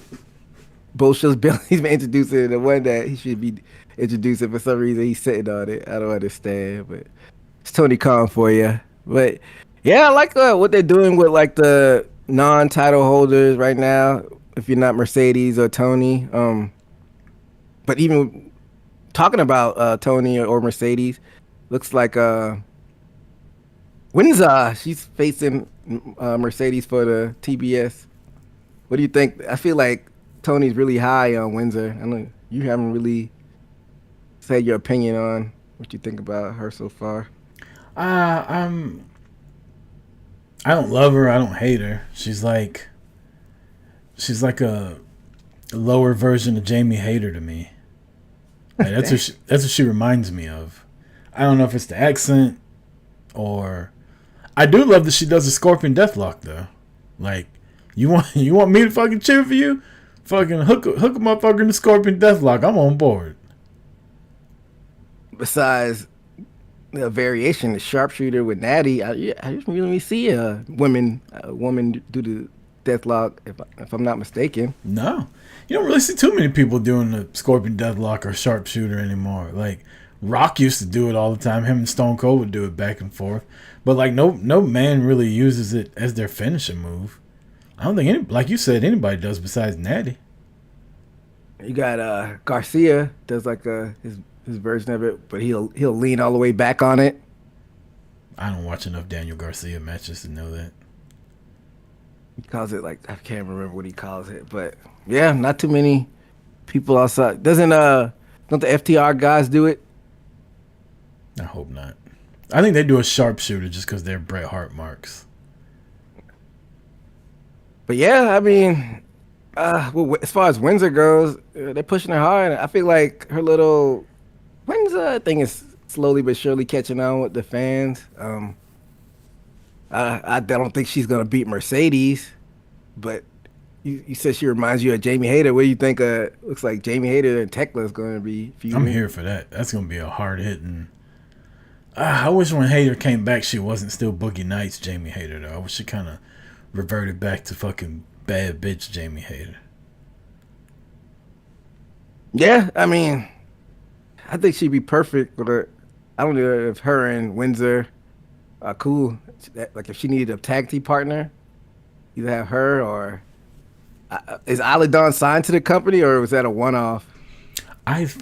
bullshit Bill. He's been introducing the one that he should be introducing. For some reason, he's sitting on it. I don't understand, but it's Tony Khan for you. But yeah, I like what they're doing with like the non-title holders right now. If you're not Mercedes or Tony, but even talking about Tony or Mercedes, looks like Windsor. She's facing Mercedes for the TBS. What do you think? I feel like Tony's really high on Windsor. I know you haven't really said your opinion on what you think about her so far. I don't love her. I don't hate her. She's like a lower version of Jamie Hayter to me. Like, that's what she reminds me of. I don't know if it's the accent or I do love that she does a Scorpion Deathlock though. Like you want me to fucking cheer for you? Fucking hook a motherfucker in the Scorpion Deathlock. I'm on board. Besides the variation, the sharpshooter with Natty, I just really see a woman do the Deathlock if I'm not mistaken. No. You don't really see too many people doing the Scorpion Deathlock or sharpshooter anymore. Like Rock used to do it all the time. Him and Stone Cold would do it back and forth. But like no man really uses it as their finishing move. I don't think like you said, anybody does besides Natty. You got Garcia does like his version of it, but he'll lean all the way back on it. I don't watch enough Daniel Garcia matches to know that. He calls it like I can't remember what he calls it, but yeah, not too many people outside. Don't the FTR guys do it? I hope not. I think they do a sharpshooter just because they're Bret Hart marks. But yeah, I mean, well, as far as Windsor goes, they're pushing her hard. I feel like her little Windsor thing is slowly but surely catching on with the fans. I don't think she's gonna beat Mercedes, but you said she reminds you of Jamie Hayter. What do you think? Looks like Jamie Hayter and Tekla is gonna be feuding. I'm here for that. That's gonna be a hard hitting. I wish when Hayter came back, she wasn't still Boogie Nights Jamie Hayter though. I wish she kind of reverted back to fucking bad bitch Jamie Hayter. Yeah, I mean, I think she'd be perfect with her. I don't know if her and Windsor are cool. Like if she needed a tag team partner, either have her or is Aladon signed to the company or was that a one-off? That's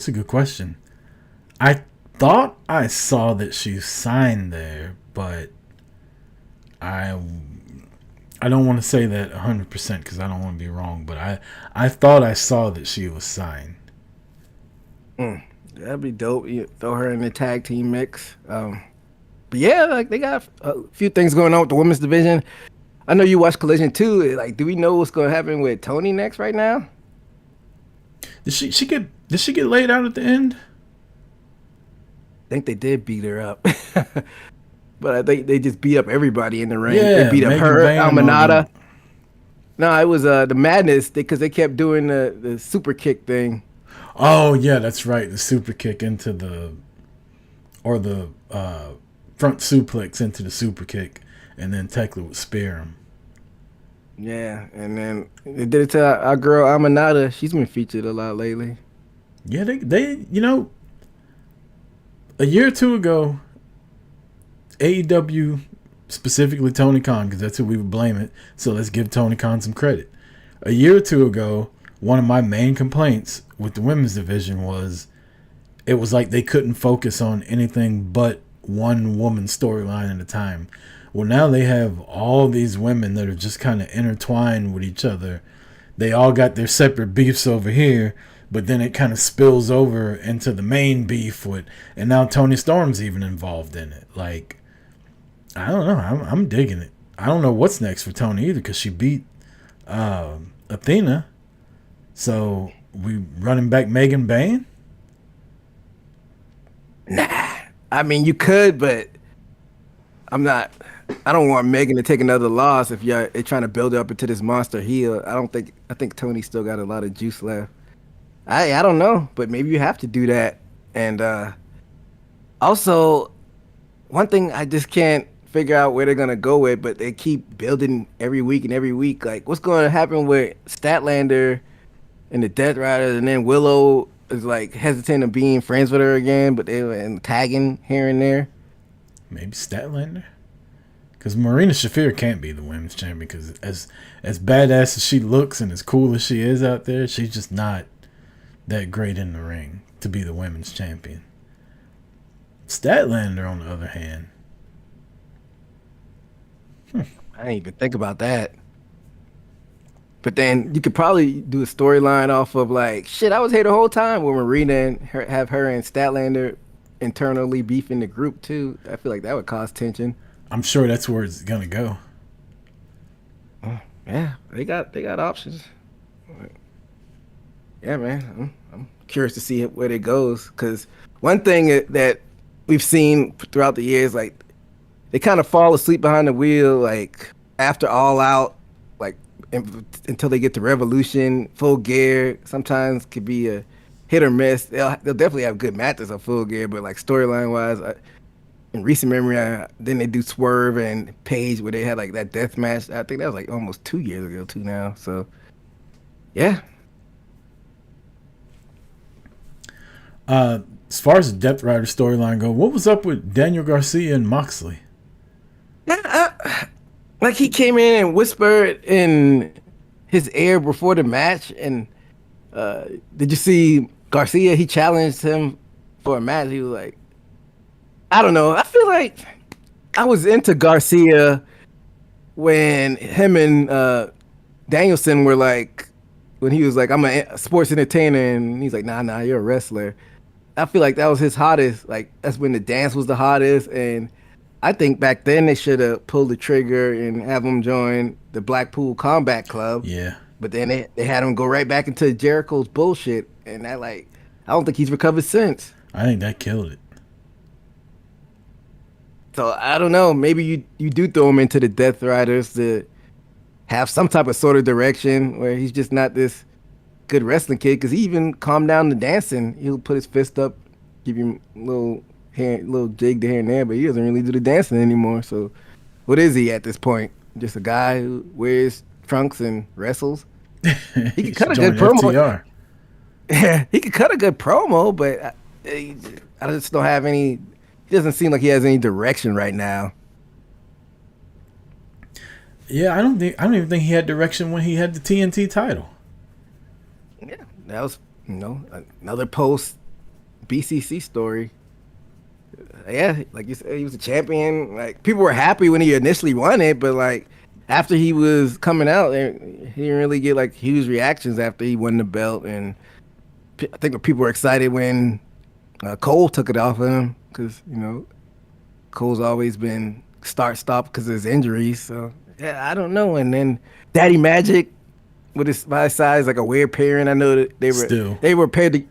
a good question. I thought I saw that she signed there, but I don't want to say that 100% because I don't want to be wrong. But I thought I saw that she was signed. That'd be dope. You throw her in the tag team mix. But yeah, like they got a few things going on with the women's division. I know you watch Collision too. Like, do we know what's going to happen with Tony next right now? Did she get laid out at the end? I think they did beat her up. But I think they just beat up everybody in the ring. Yeah, they beat up Megan her, Vane, Almanada. No, it was the Madness because they kept doing the super kick thing. Oh yeah, that's right. The super kick into the front suplex into the super kick, and then Tekla would spear him. Yeah, and then they did it to our girl Almanada. She's been featured a lot lately. Yeah, they a year or two ago, AEW, specifically Tony Khan, because that's who we would blame it. So let's give Tony Khan some credit. A year or two ago, one of my main complaints with the women's division was it was like they couldn't focus on anything but one woman storyline at a time. Well, now they have all these women that are just kind of intertwined with each other. They all got their separate beefs over here, but then it kind of spills over into the main beef and now Toni Storm's even involved in it. Like, I don't know. I'm digging it. I don't know what's next for Toni either because she beat Athena. So we running back Megan Vane? Nah, I mean you could, but I'm not. I don't want Megan to take another loss if you're trying to build her up into this monster heel. I think Tony still got a lot of juice left. I don't know, but maybe you have to do that. And also, one thing I just can't figure out where they're gonna go with, but they keep building every week and every week. Like, what's going to happen with Statlander and the Death Riders, and then Willow is like hesitant of being friends with her again, but they were tagging here and there. Maybe Statlander? Because Marina Shafir can't be the women's champion because as badass as she looks and as cool as she is out there, she's just not that great in the ring to be the women's champion. Statlander, on the other hand. I didn't even think about that. But then you could probably do a storyline off of like, shit, I was here the whole time where Marina and have her and Statlander internally beefing the group too. I feel like that would cause tension. I'm sure that's where it's gonna go. Yeah, they got options. Yeah, man, I'm curious to see where it goes. Because one thing that we've seen throughout the years, like they kind of fall asleep behind the wheel, like after All Out, like until they get to Revolution, Full Gear. Sometimes could be a hit or miss. They'll definitely have good matches on Full Gear, but like storyline wise, in recent memory, then they do Swerve and Paige where they had like that death match. I think that was like almost 2 years ago too now. So yeah. As far as the Death Rider storyline go, what was up with Daniel Garcia and Moxley? Yeah, like he came in and whispered in his ear before the match, and did you see Garcia? He challenged him for a match. He was like, I don't know. I feel like I was into Garcia when him and Danielson were like, when he was like, I'm a sports entertainer, and he's like, nah, you're a wrestler. I feel like that was his hottest. Like, that's when the dance was the hottest, and I think back then they should have pulled the trigger and have him join the Blackpool Combat Club. Yeah. But then they had him go right back into Jericho's bullshit, and that I don't think he's recovered since. I think that killed it. So I don't know. Maybe you do throw him into the Death Riders to have some type of sort of direction where he's just not this good wrestling kid. Because he even calmed down the dancing. He'll put his fist up, give you a little jig to here and there, but he doesn't really do the dancing anymore. So what is he at this point? Just a guy who wears trunks and wrestles? He could cut a good promo. FTR. Yeah, he could cut a good promo, but I just don't have any. He doesn't seem like he has any direction right now. Yeah, I don't even think he had direction when he had the TNT title. Yeah, that was another post BCC story. Yeah, like you said, he was a champion. Like people were happy when he initially won it, but like after he was coming out, he didn't really get like huge reactions after he won the belt. And I think people were excited when Cole took it off of him because Cole's always been start-stop because of his injuries. So yeah, I don't know. And then Daddy Magic with my size like a weird pairing. I know that they were paired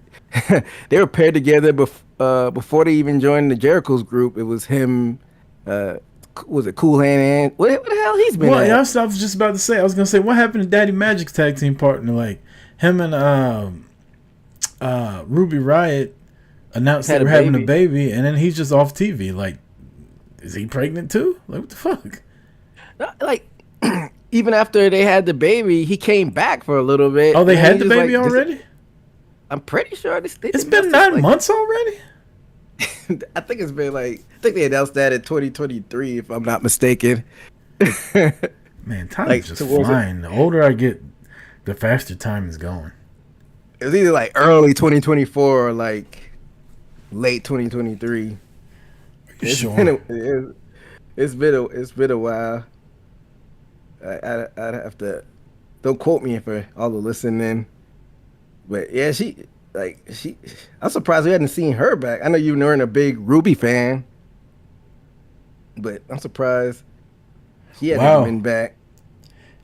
they were paired together before they even joined the Jericho's group. It was him. Was it Cool Hand? What the hell he's been? Well, at? I was just about to say. I was gonna say, what happened to Daddy Magic's tag team partner? Like him and Ruby Riott announced they were having a baby, and then he's just off TV. Like, is he pregnant too? Like, what the fuck? Like, even after they had the baby, he came back for a little bit. Oh, they had the baby already? I'm pretty sure it's been 9 months already. I think it's been I think they announced that in 2023, if I'm not mistaken. Man, time is just flying. The older I get, the faster time is going. It was either like early 2024 or like late 2023. Sure. It's been a while. I'd have to, don't quote me for all the listening, but yeah, I'm surprised we hadn't seen her back. I know you weren't a big Ruby fan, but I'm surprised she hasn't been back.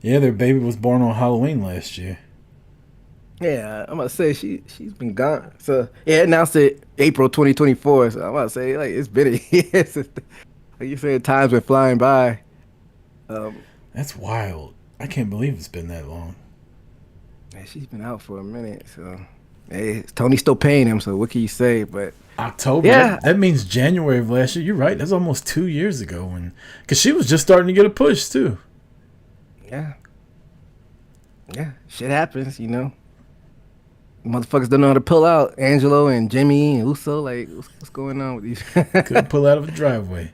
Yeah, their baby was born on Halloween last year. Yeah, I'm about to say she's been gone. So yeah, announced it April 2024. So I'm about to say like it's been a year since. Like you said, time's been flying by. That's wild. I can't believe it's been that long. Yeah, she's been out for a minute. So Hey, Tony's still paying him, so what can you say? But October. yeah, That means January of last year. You're right. That's almost 2 years ago, because she was just starting to get a push too. yeah, yeah. Shit happens, you know. Motherfuckers don't know how to pull out. Angelo and Jimmy and Uso, like, what's going on with these? Couldn't pull out of a driveway.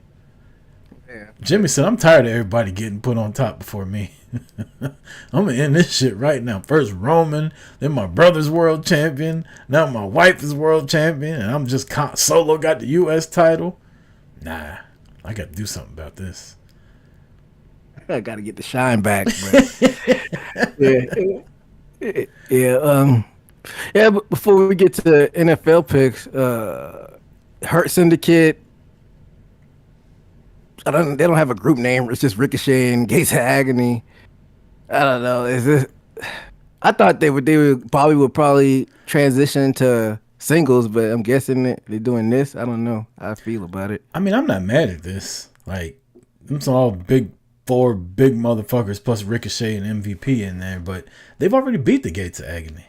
Yeah. Jimmy said, "I'm tired of everybody getting put on top before me. I'm gonna end this shit right now. First Roman, then my brother's world champion. Now my wife is world champion, and I'm just solo got the U.S. title. Nah, I got to do something about this." I got to get the shine back. But yeah, yeah. Yeah, but before we get to NFL picks, Hurt Syndicate. They don't have a group name. It's just Ricochet and Gates of Agony. I don't know. Is it? I thought Bobby would probably transition to singles, but I'm guessing that they're doing this. I don't know how I feel about it. I mean, I'm not mad at this. Like, it's all four big motherfuckers plus Ricochet and MVP in there, but they've already beat the Gates of Agony.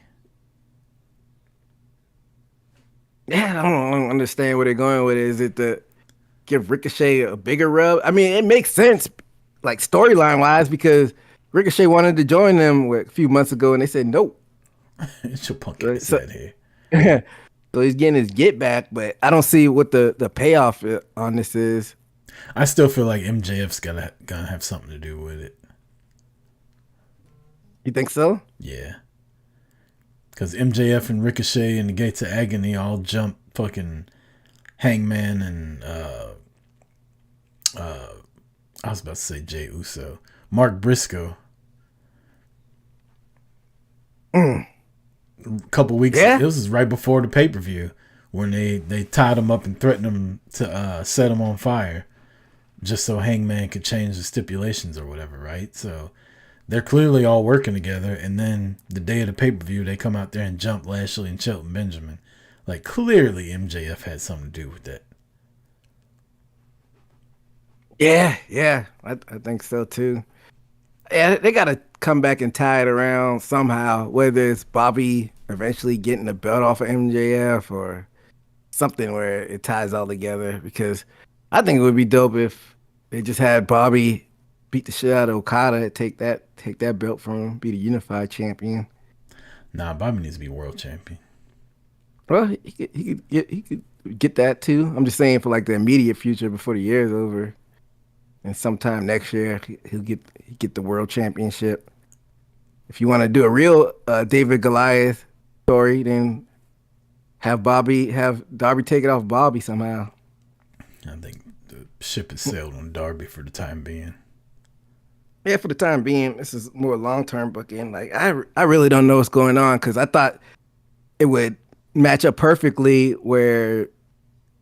Yeah, I don't understand where they're going with it. Is it to give Ricochet a bigger rub? I mean, it makes sense, like storyline wise, because Ricochet wanted to join them a few months ago, and they said nope. It's your punk ass out here. So he's getting his get back, but I don't see what the payoff on this is. I still feel like MJF's gonna have something to do with it. You think so? Yeah. Because MJF and Ricochet and the Gates of Agony all jump fucking Hangman and I was about to say Jey Uso. Mark Briscoe. A couple weeks ago, this was right before the pay-per-view when they tied him up and threatened him to set him on fire just so Hangman could change the stipulations or whatever, right? So they're clearly all working together, and then the day of the pay-per-view, they come out there and jump Lashley and Shelton Benjamin. Like, clearly MJF had something to do with that. Yeah, I think so too. Yeah, they got to come back and tie it around somehow, whether it's Bobby eventually getting the belt off of MJF or something where it ties all together, because I think it would be dope if they just had Bobby beat the shit out of Okada, take that belt from him, be the unified champion. Nah, Bobby needs to be world champion. Well, he could get that too. I'm just saying for like the immediate future before the year is over, and sometime next year he'll get the world championship. If you want to do a real David Goliath story, then have Darby take it off Bobby somehow. I think the ship has sailed on Darby for the time being. Yeah, for the time being, this is more long-term booking. Like, I really don't know what's going on, because I thought it would match up perfectly where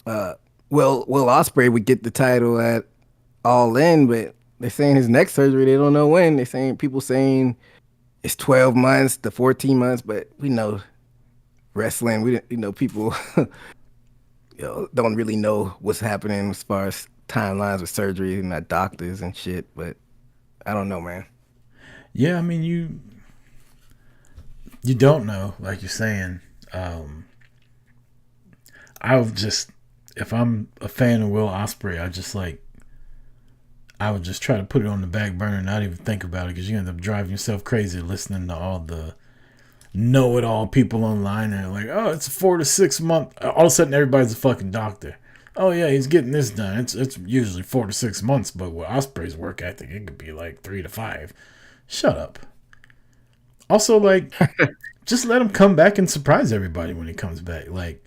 Will Ospreay would get the title at All In, but they're saying his neck surgery, they don't know when. People saying it's 12 months to 14 months, but we know wrestling, people don't really know what's happening as far as timelines with surgery, and not doctors and shit, but I don't know, man. Yeah, I mean, you don't know, like you're saying. If I'm a fan of Will Ospreay, I would just try to put it on the back burner and not even think about it, because you end up driving yourself crazy listening to all the know-it-all people online and like, oh, it's a 4 to 6 month. All of a sudden, everybody's a fucking doctor. Oh yeah, he's getting this done. It's usually 4 to 6 months, but with Ospreay's work ethic, it could be like 3 to 5. Shut up. Also, like, just let him come back and surprise everybody when he comes back. Like,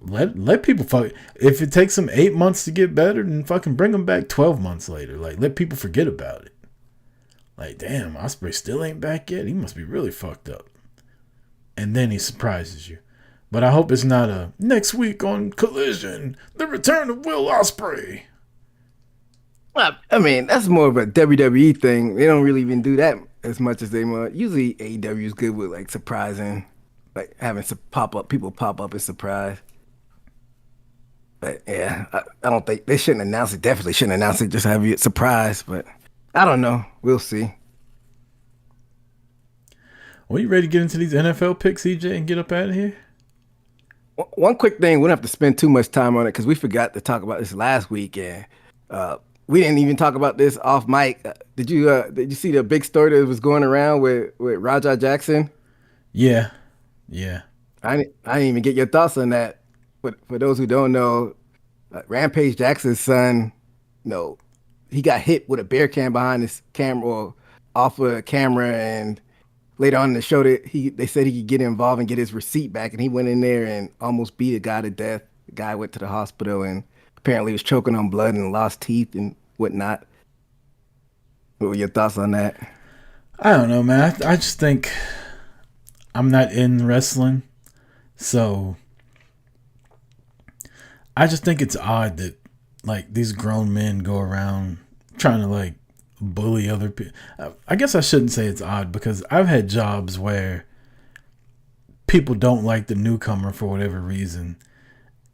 let people fuck. If it takes him 8 months to get better, then fucking bring him back 12 months later. Like, let people forget about it. Like, damn, Ospreay still ain't back yet. He must be really fucked up. And then he surprises you. But I hope it's not a next week on Collision, the return of Will Ospreay. Well, I mean, that's more of a WWE thing. They don't really even do that as much as they want. Usually AEW is good with like surprising, like having people pop up and surprise. But yeah, I don't think they shouldn't announce it. Definitely shouldn't announce it. Just have you surprised. But I don't know. We'll see. Well, you ready to get into these NFL picks, EJ, and get up out of here? One quick thing, we don't have to spend too much time on it because we forgot to talk about this last week, and we didn't even talk about this off mic. Did you see the big story that was going around with Rajah Jackson? Yeah. I didn't even get your thoughts on that. But for those who don't know, Rampage Jackson's son, he got hit with a beer can behind his camera, or off of a camera, and later on in the show, they said he could get involved and get his receipt back, and he went in there and almost beat a guy to death. The guy went to the hospital and apparently was choking on blood and lost teeth and whatnot. What were your thoughts on that? I don't know, man. I just think I'm not in wrestling, so I just think it's odd that like these grown men go around trying to like bully other people. I guess I shouldn't say it's odd because I've had jobs where people don't like the newcomer for whatever reason,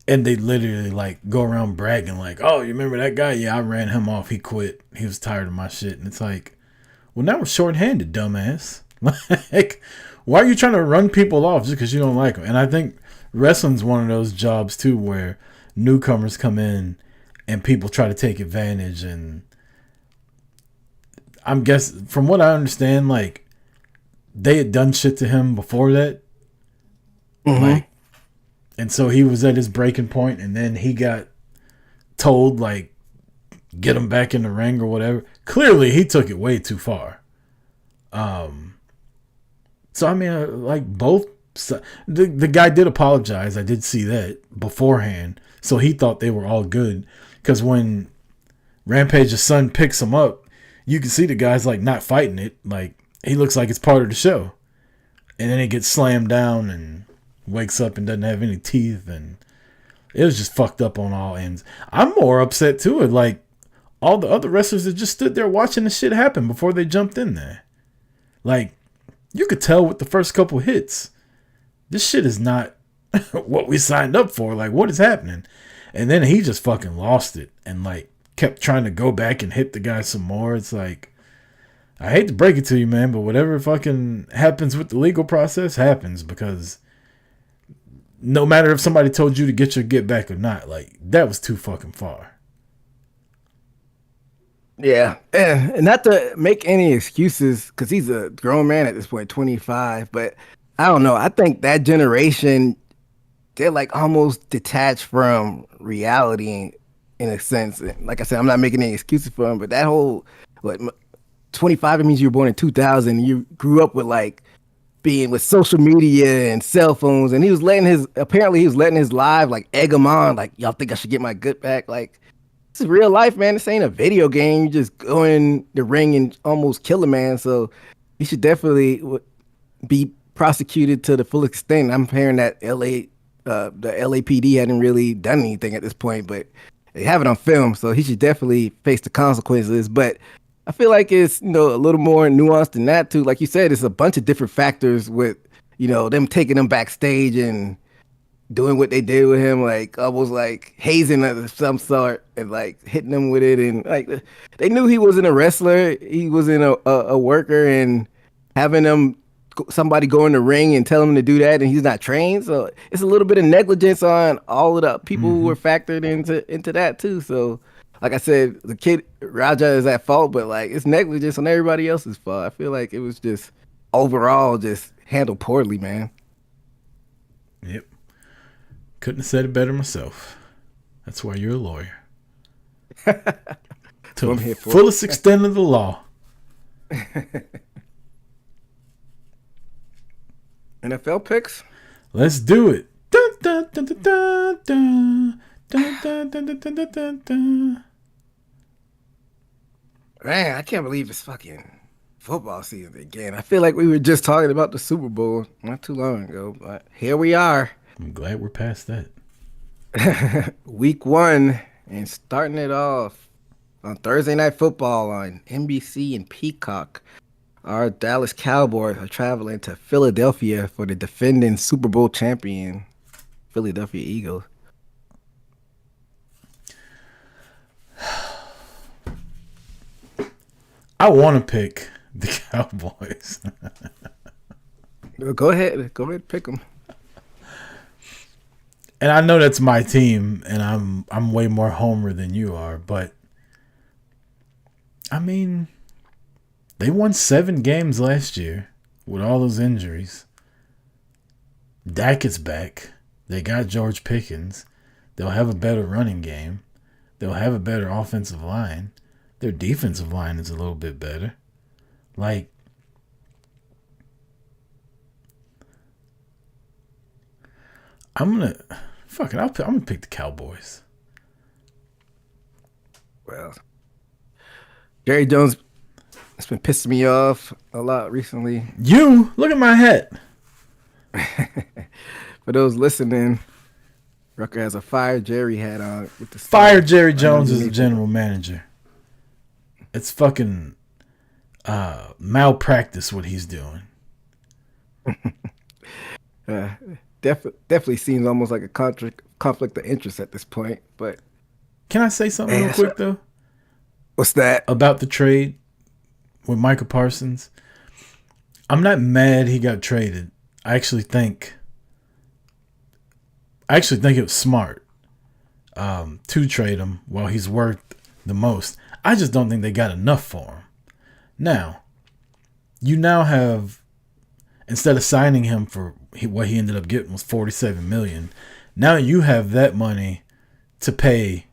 and they literally like go around bragging like, "Oh, you remember that guy? Yeah, I ran him off. He quit. He was tired of my shit." And it's like, well, now we're shorthanded, dumbass. Like, why are you trying to run people off just because you don't like them? And I think wrestling's one of those jobs too where newcomers come in and people try to take advantage. And I'm guessing, from what I understand, like they had done shit to him before that. Mm-hmm. Like, and so he was at his breaking point, and then he got told like get him back in the ring or whatever. Clearly, he took it way too far. So I mean, like both. The guy did apologize. I did see that beforehand, so he thought they were all good. Because when Rampage's son picks him up, you can see the guy's like not fighting it. Like he looks like it's part of the show, and then he gets slammed down and wakes up and doesn't have any teeth, and it was just fucked up on all ends. I'm more upset too. Like all the other wrestlers that just stood there watching the shit happen before they jumped in there. Like you could tell with the first couple hits, this shit is not what we signed up for. Like what is happening? And then he just fucking lost it and like kept trying to go back and hit the guy some more. It's like, I hate to break it to you, man, but whatever fucking happens with the legal process happens, because no matter if somebody told you to get your get back or not, like that was too fucking far. Yeah, and not to make any excuses, because he's a grown man at this point, 25. But I don't know. I think that generation, they're like almost detached from reality in a sense. And like I said, I'm not making any excuses for him, but that whole 25, it means you were born in 2000. You grew up with like being with social media and cell phones, and he was letting his live like egg him on, like, y'all think I should get my gut back? Like, this is real life, man. This ain't a video game. You just go in the ring and almost kill a man. So he should definitely be prosecuted to the full extent. I'm hearing that the LAPD hadn't really done anything at this point, but they have it on film, so he should definitely face the consequences. But I feel like it's a little more nuanced than that too. Like you said, it's a bunch of different factors with them taking him backstage and doing what they did with him, like almost like hazing of some sort and like hitting him with it. And like they knew he wasn't a wrestler, he wasn't a worker, and having somebody go in the ring and tell him to do that and he's not trained. So it's a little bit of negligence on all of the people who were factored into that too. So like I said, the kid Rajah is at fault, but like it's negligence on everybody else's fault. I feel like it was just overall just handled poorly, man. Yep. Couldn't have said it better myself. That's why you're a lawyer. To the fullest extent of the law. NFL picks? Let's do it. Dun, dun, dun, dun, dun, dun. Dun, dun, dun, dun, dun, dun, dun. Man, I can't believe it's fucking football season again. I feel like we were just talking about the Super Bowl not too long ago, but here we are. I'm glad we're past that. Week 1, and starting it off on Thursday Night Football on NBC and Peacock. Our Dallas Cowboys are traveling to Philadelphia for the defending Super Bowl champion, Philadelphia Eagles. I want to pick the Cowboys. Go ahead. Go ahead. Pick them. And I know that's my team, and I'm way more homer than you are, but I mean, they won 7 games last year with all those injuries. Dak is back. They got George Pickens. They'll have a better running game. They'll have a better offensive line. Their defensive line is a little bit better. Like, I'm gonna pick the Cowboys. Well, Jerry Jones has been pissing me off a lot recently. You look at my hat. For those listening, Rucker has a Fire Jerry hat on with the Fire Jerry Jones as the general manager. It's fucking malpractice what he's doing. Definitely seems almost like a conflict of interest at this point. But can I say something real quick though? What's that? About the trade with Micah Parsons. I'm not mad he got traded. I actually think it was smart to trade him while he's worth the most. I just don't think they got enough for him. Now, you now have, instead of signing him for what he ended up getting was $47 million, now you have that money to pay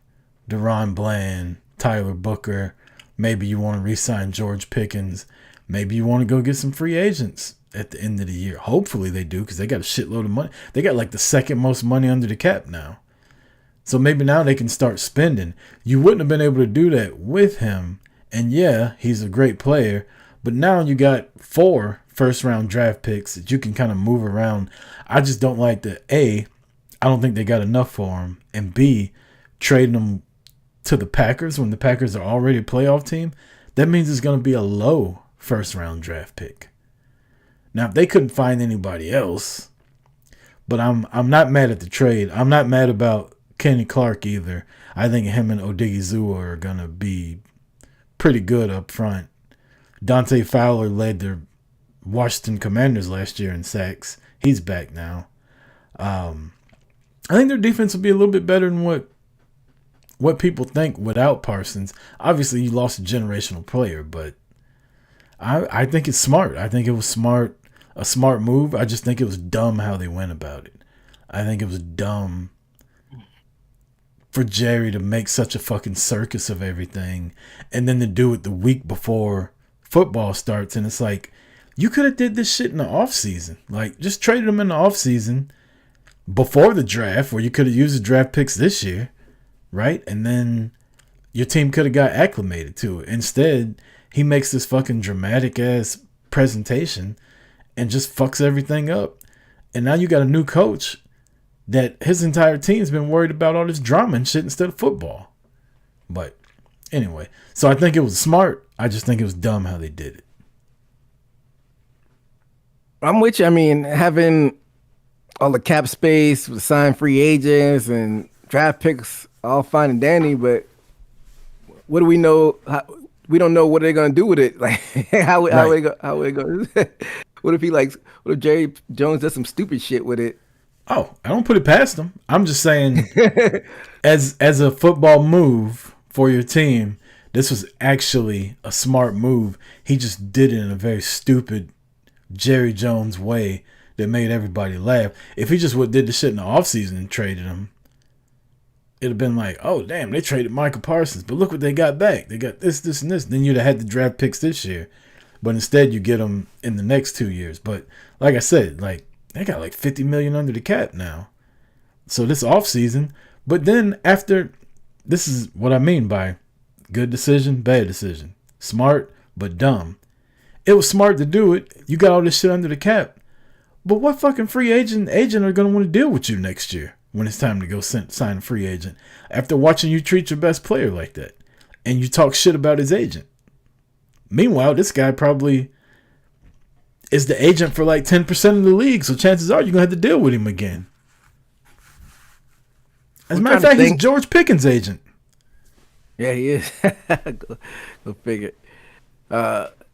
DeRon Bland, Tyler Booker. Maybe you want to re-sign George Pickens. Maybe you want to go get some free agents at the end of the year. Hopefully they do, because they got a shitload of money. They got like the second most money under the cap now. So maybe now they can start spending. You wouldn't have been able to do that with him. And yeah, he's a great player. But now you got 4 first-round draft picks that you can kind of move around. I just don't like the A, I don't think they got enough for him. And B, trading them to the Packers when the Packers are already a playoff team. That means it's going to be a low first-round draft pick. Now, if they couldn't find anybody else, but I'm not mad at the trade. I'm not mad about Kenny Clark either. I think him and Odigizua are going to be pretty good up front. Dante Fowler led their Washington Commanders last year in sacks. He's back now. I think their defense will be a little bit better than what people think without Parsons. Obviously, you lost a generational player, but I think it's smart. I think it was a smart move. I just think it was dumb how they went about it. I think it was dumb for Jerry to make such a fucking circus of everything and then to do it the week before football starts. And it's like, you could have did this shit in the offseason. Like, just traded them in the offseason before the draft, where you could have used the draft picks this year, right? And then your team could have got acclimated to it. Instead, he makes this fucking dramatic-ass presentation and just fucks everything up. And now you got a new coach that his entire team's been worried about all this drama and shit instead of football. But anyway, so I think it was smart. I just think it was dumb how they did it. I'm with you. I mean, having all the cap space with signed free agents and draft picks, all fine and dandy, but what do we know? We don't know what they're gonna do with it. Like, how we go? What if Jerry Jones does some stupid shit with it? Oh, I don't put it past them. I'm just saying, as a football move for your team, this was actually a smart move. He just did it in a very stupid Jerry Jones way that made everybody laugh. If he just did the shit in the offseason and traded him, it'd have been like, oh, damn, they traded Micah Parsons, but look what they got back. They got this, and this. Then you'd have had the draft picks this year. But instead, you get them in the next 2 years. But like I said, like, they got like $50 million under the cap now. So this offseason. But then after, this is what I mean by good decision, bad decision. Smart, but dumb. It was smart to do it. You got all this shit under the cap. But what fucking free agent are going to want to deal with you next year when it's time to go sign a free agent after watching you treat your best player like that and you talk shit about his agent? Meanwhile, this guy probably is the agent for like 10% of the league, so chances are you're going to have to deal with him again. As a matter of fact, he's George Pickens' agent. Yeah, he is. Go figure.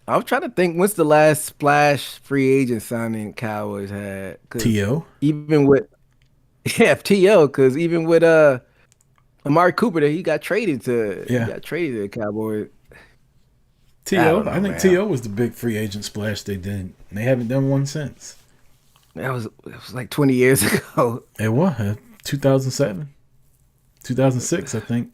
I was trying to think when's the last splash free agent signing Cowboys had? Because T.O. even with yeah, TO, because even with Amari Cooper, that he Yeah, got traded to the Cowboys. I T.O. don't I know, think man. T.O. was the big free agent splash they did. They haven't done one since. That was like 20 years ago. It was 2007, 2006, I think.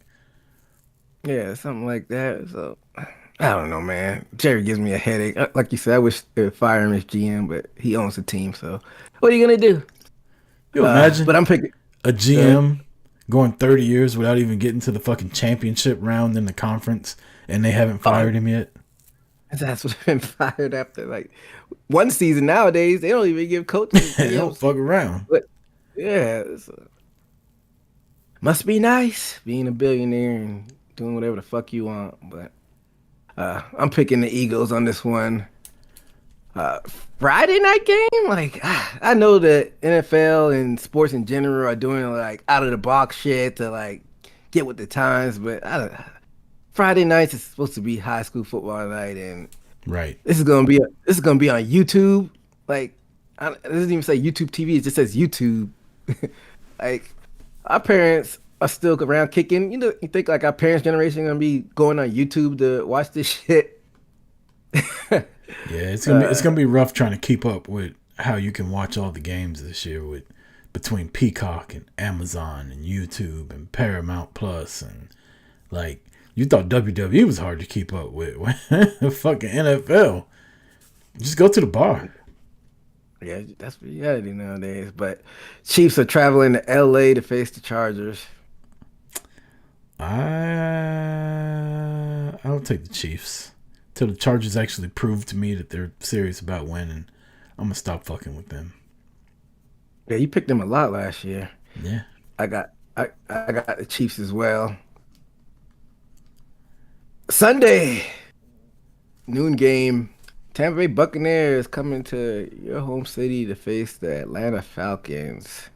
Yeah, something like that. So I don't know, man. Jerry gives me a headache. Like you said, I wish they would fire him as GM, but he owns the team. So what are you gonna do? You imagine But I'm picking. a Uh, GM going 30 years without even getting to the fucking championship round in the conference, and they haven't oh, fired him yet. that's what been fired after like one season. Nowadays, they don't even give coaches They don't GMs. fuck around. But yeah, must be nice being a billionaire and doing whatever the fuck you want. But I'm picking the Eagles on this one. Uh, Friday night game, like I know the NFL and sports in general are doing like out of the box shit to like get with the times, but Friday nights is supposed to be high school football night, and Right. this is gonna be on YouTube. Like it doesn't even say YouTube TV; it just says YouTube. Like our parents are still around kicking. You know, you think like our parents' generation gonna be going on YouTube to watch this shit? Yeah, it's gonna be rough trying to keep up with how you can watch all the games this year with between Peacock and Amazon and YouTube and Paramount Plus and like you thought WWE was hard to keep up with. Fucking NFL. Just go to the bar. Yeah, that's reality nowadays. But Chiefs are traveling to LA to face the Chargers. I'll take the Chiefs till the Chargers actually prove to me that they're serious about winning. I'm gonna stop fucking with them. Yeah, you picked them a lot last year. Yeah. I got the Chiefs as well. Sunday noon game. Tampa Bay Buccaneers coming to your home city to face the Atlanta Falcons.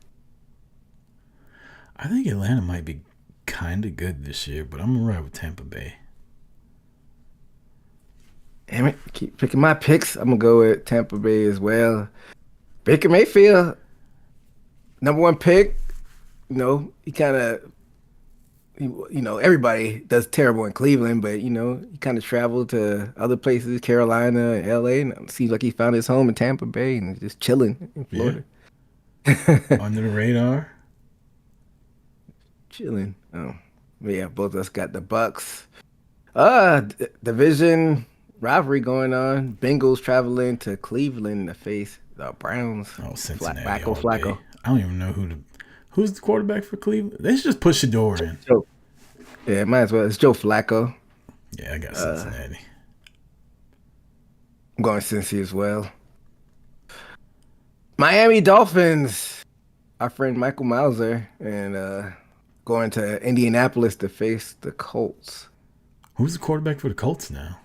I think Atlanta might be kind of good this year, but I'm gonna ride with Tampa Bay. Damn it, keep picking my picks. I'm gonna go with Tampa Bay as well. Baker Mayfield, number one pick. You know, everybody does terrible in Cleveland, but he kind of traveled to other places, Carolina and LA, and it seems like he found his home in Tampa Bay and just chilling in Yeah. Florida. Under the radar. Chilling. Oh, but yeah, both of us got the Bucks. Division rivalry going on. Bengals traveling to Cleveland to face the Browns. Oh, Cincinnati Flacco, all day. Flacco. I don't even know who's the quarterback for Cleveland. They should just push the door in. Joe. Yeah, might as well. It's Joe Flacco. Yeah, I got Cincinnati. I'm going Cincy as well. Miami Dolphins. Our friend Michael Mauser and going to Indianapolis to face the Colts. Who's the quarterback for the Colts now?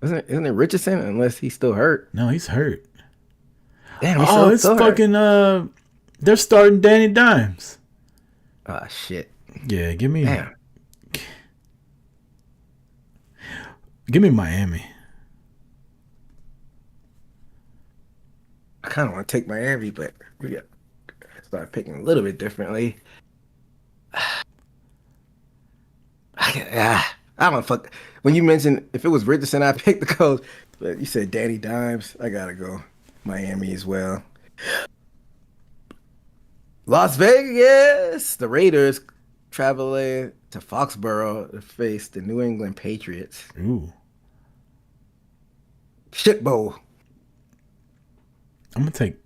Isn't it Richardson? Unless he's still hurt. No, he's hurt. Damn, he's Oh, it's still hurt. fucking they're starting Danny Dimes. Ah, shit. Yeah, give me Damn. Miami. I kind of want to take Miami, but we got to start picking a little bit differently. I don't fuck. When you mentioned if it was Richardson, I picked the Colts. But you said Danny Dimes. I gotta go Miami as well. Las Vegas. The Raiders traveling to Foxborough to face the New England Patriots. Ooh. Shit bowl. I'm gonna take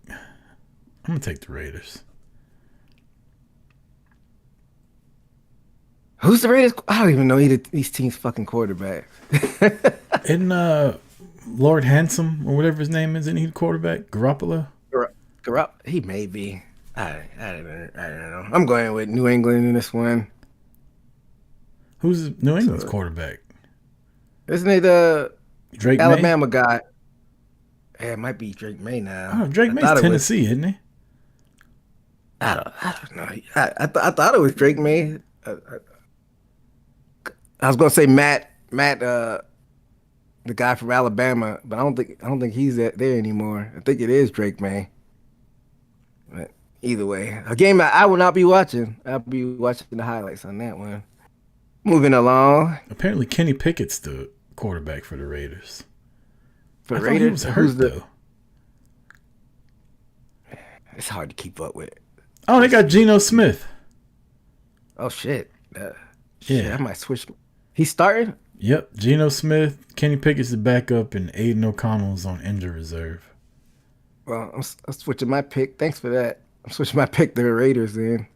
the Raiders. Who's the Raiders? I don't even know either these teams' fucking quarterbacks. Isn't Lord Handsome or whatever his name is, isn't he the quarterback? Garoppolo? He may be. I don't know. I'm going with New England in this one. Who's New England's quarterback? Isn't it the Drake May? Alabama guy? Yeah, it might be Drake May now. Oh, Drake May's Tennessee, isn't he? I don't know. I thought it was Drake May. I was gonna say Matt the guy from Alabama, but I don't think he's there anymore. I think it is Drake May. But either way, a game I will not be watching. I'll be watching the highlights on that one. Moving along. Apparently, Kenny Pickett's the quarterback for the Raiders. For the I thought he was hurt though. It's hard to keep up with. Oh, they got Geno Smith. Oh shit. Yeah, shit, I might switch. He's starting. Yep, Geno Smith, Kenny Pickett's the backup, and Aiden O'Connell's on injured reserve. Well, I'm switching my pick. Thanks for that. I'm switching my pick to the Raiders then.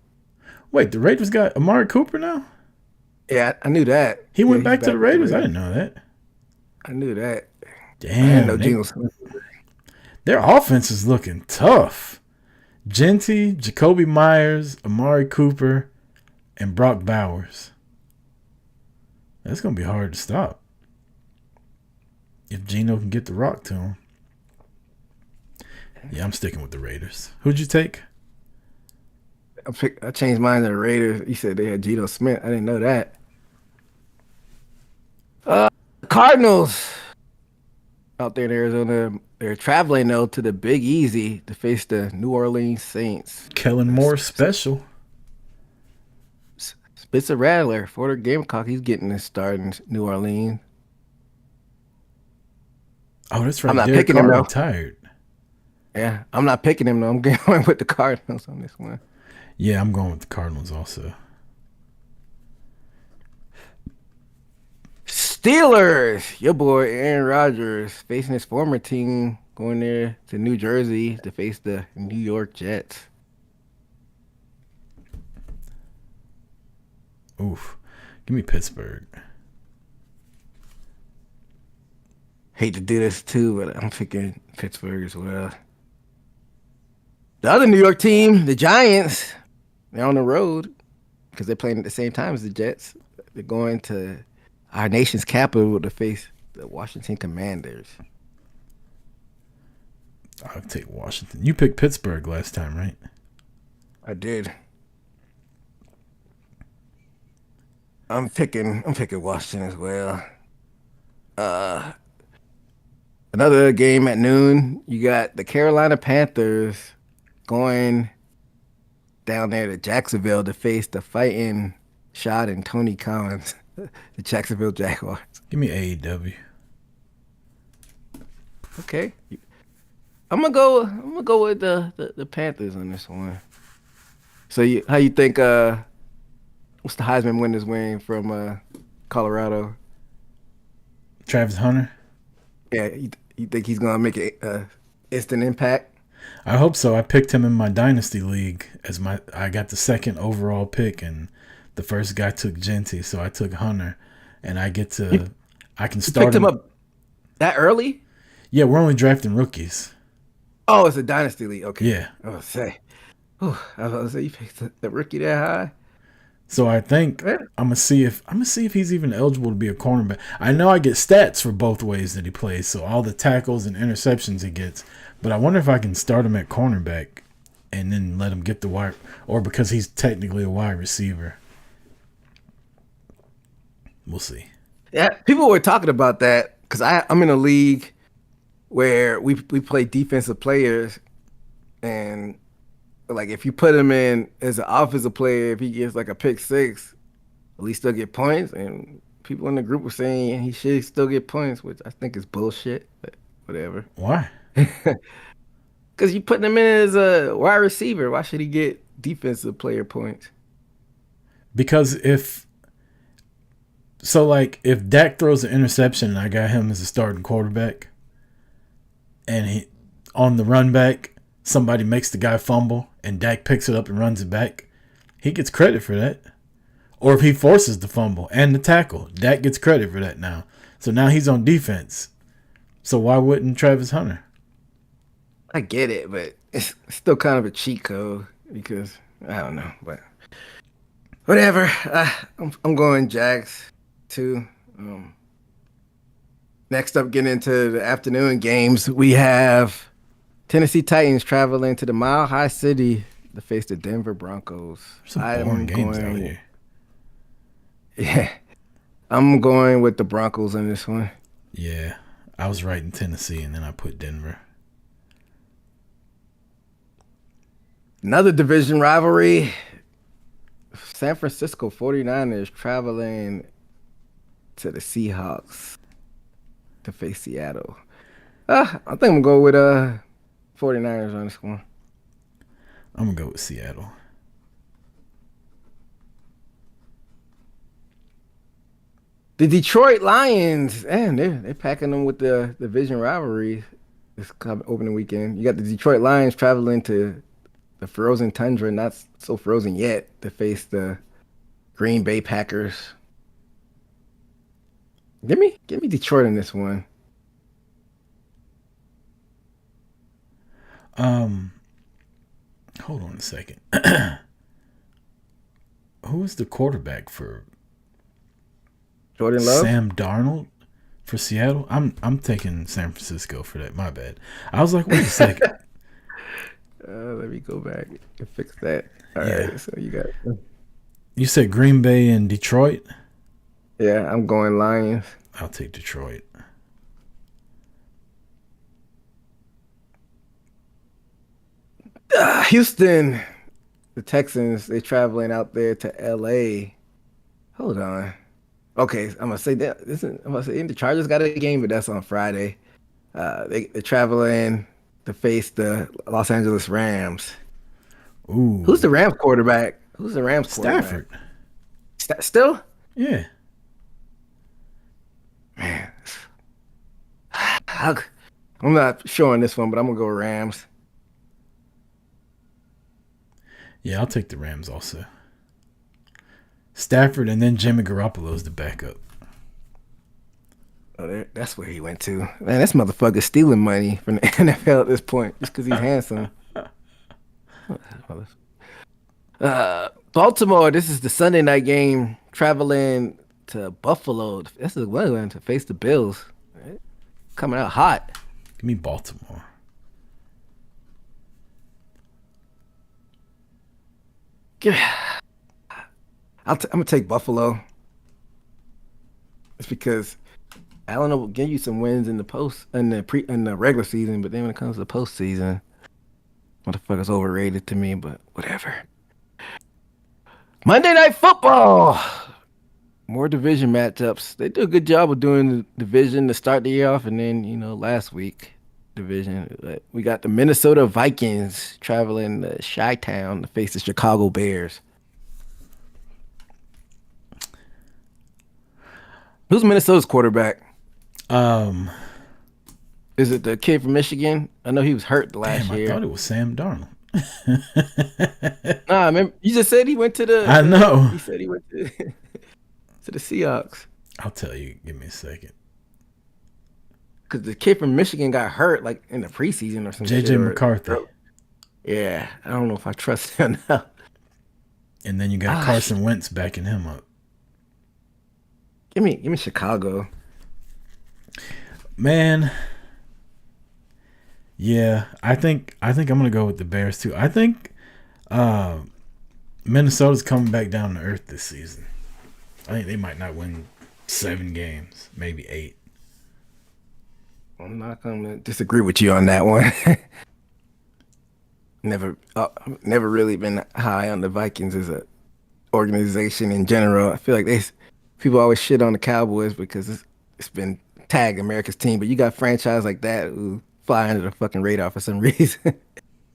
Wait, the Raiders got Amari Cooper now? Yeah, I knew that. He went back to the Raiders? I didn't know that. I knew that. Damn. Their offense is looking tough. Genty, Jacoby Myers, Amari Cooper, and Brock Bowers. That's going to be hard to stop. If Geno can get the rock to him. Yeah, I'm sticking with the Raiders. Who'd you take? I changed mine to the Raiders. You said they had Geno Smith. I didn't know that. Cardinals out there in Arizona. They're traveling though to the Big Easy to face the New Orleans Saints. Kellen Moore special. Spencer Rattler, Florida Gamecock. He's getting his start in New Orleans. Oh, that's right. I'm not Derek picking him though. Retired. Yeah, I'm not picking him though. I'm going with the Cardinals on this one. Yeah, I'm going with the Cardinals also. Steelers, your boy Aaron Rodgers facing his former team, going there to New Jersey to face the New York Jets. Oof. Give me Pittsburgh. Hate to do this too, but I'm picking Pittsburgh as well. The other New York team, the Giants, they're on the road because they're playing at the same time as the Jets. They're going to our nation's capital to face the Washington Commanders. I'll take Washington. You picked Pittsburgh last time, right? I did. I'm picking Washington as well. Another game at noon. You got the Carolina Panthers going down there to Jacksonville to face the fighting Shad and Tony Collins, the Jacksonville Jaguars. Give me AEW. Okay, I'm gonna go with the Panthers on this one. So how you think? What's the Heisman winners winning from Colorado? Travis Hunter. Yeah, you think he's gonna make an instant impact? I hope so. I picked him in my dynasty league as I got the second overall pick, and the first guy took Genty, so I took Hunter, and I can start picked him up that early. Yeah, we're only drafting rookies. Oh, it's a dynasty league. Okay. Yeah. I was gonna say you picked the rookie that high. So I think I'm gonna see if he's even eligible to be a cornerback. I know I get stats for both ways that he plays, so all the tackles and interceptions he gets. But I wonder if I can start him at cornerback and then let him get the wide, or because he's technically a wide receiver. We'll see. Yeah, people were talking about that because I'm in a league where we play defensive players, and like if you put him in as an offensive player, if he gets like a pick six, at least they'll get points. And people in the group were saying he should still get points, which I think is bullshit. But whatever. Why? Because you putting him in as a wide receiver. Why should he get defensive player points? Because if Dak throws an interception and I got him as a starting quarterback, and he on the run back, somebody makes the guy fumble and Dak picks it up and runs it back, he gets credit for that. Or if he forces the fumble and the tackle, Dak gets credit for that now. So now he's on defense. So why wouldn't Travis Hunter? I get it, but it's still kind of a cheat code because I don't know, but whatever. I'm going Jags too. Next up, getting into the afternoon games, we have Tennessee Titans traveling to the Mile High City to face the Denver Broncos. Some boring games out here. Yeah, I'm going with the Broncos on this one. Yeah, I was right in Tennessee, and then I put Denver. Another division rivalry. San Francisco 49ers traveling to the Seahawks to face Seattle. I think I'm going to go with 49ers on this one. I'm going to go with Seattle. The Detroit Lions, man, they're packing them with the division rivalry this opening weekend. You got the Detroit Lions traveling to the frozen tundra, not so frozen yet, to face the Green Bay Packers. Give me Detroit in this one. Hold on a second. Who is the quarterback for Jordan Love? Sam Darnold for Seattle? I'm taking San Francisco for that. My bad. I was like, wait a second. Let me go back and fix that. All right, so you got. You said Green Bay and Detroit? Yeah, I'm going Lions. I'll take Detroit. Houston, the Texans, they're traveling out there to LA. Hold on. Okay, I'm gonna say that. The Chargers got a game, but that's on Friday. They're traveling to face the Los Angeles Rams. Ooh. Who's the Rams quarterback? Stafford. Still? Yeah. Man. I'm not sure on this one, but I'm going to go Rams. Yeah, I'll take the Rams also. Stafford and then Jimmy Garoppolo's the backup. Oh, that's where he went to. Man, this motherfucker's stealing money from the NFL at this point just because he's handsome. Baltimore, this is the Sunday night game, traveling to Buffalo. This is one to face the Bills. Right? Coming out hot. Give me Baltimore. I'm gonna take Buffalo. It's because Allen will give you some wins in the regular season, but then when it comes to the postseason, motherfucker's overrated to me. But whatever. Monday Night Football. More division matchups. They do a good job of doing the division to start the year off, and then last week division we got the Minnesota Vikings traveling to Chi-Town to face the Chicago Bears. Who's Minnesota's quarterback? Is it the kid from Michigan? I know he was hurt the last year. I thought it was Sam Darnold. Nah, remember you just said he went to the. I know. He said he went to the Seahawks. I'll tell you. Give me a second. Because the kid from Michigan got hurt like in the preseason or something. JJ McCarthy. Yeah, I don't know if I trust him now. And then you got Carson Wentz backing him up. Give me Chicago. Man. Yeah, I think I'm gonna go with the Bears too. I think Minnesota's coming back down to earth this season. I think they might not win 7 games, maybe 8. I'm not gonna disagree with you on that one. Never really been high on the Vikings as a organization in general. I feel like people always shit on the Cowboys because it's been tagged America's team, but you got franchise like that who fly under the fucking radar for some reason.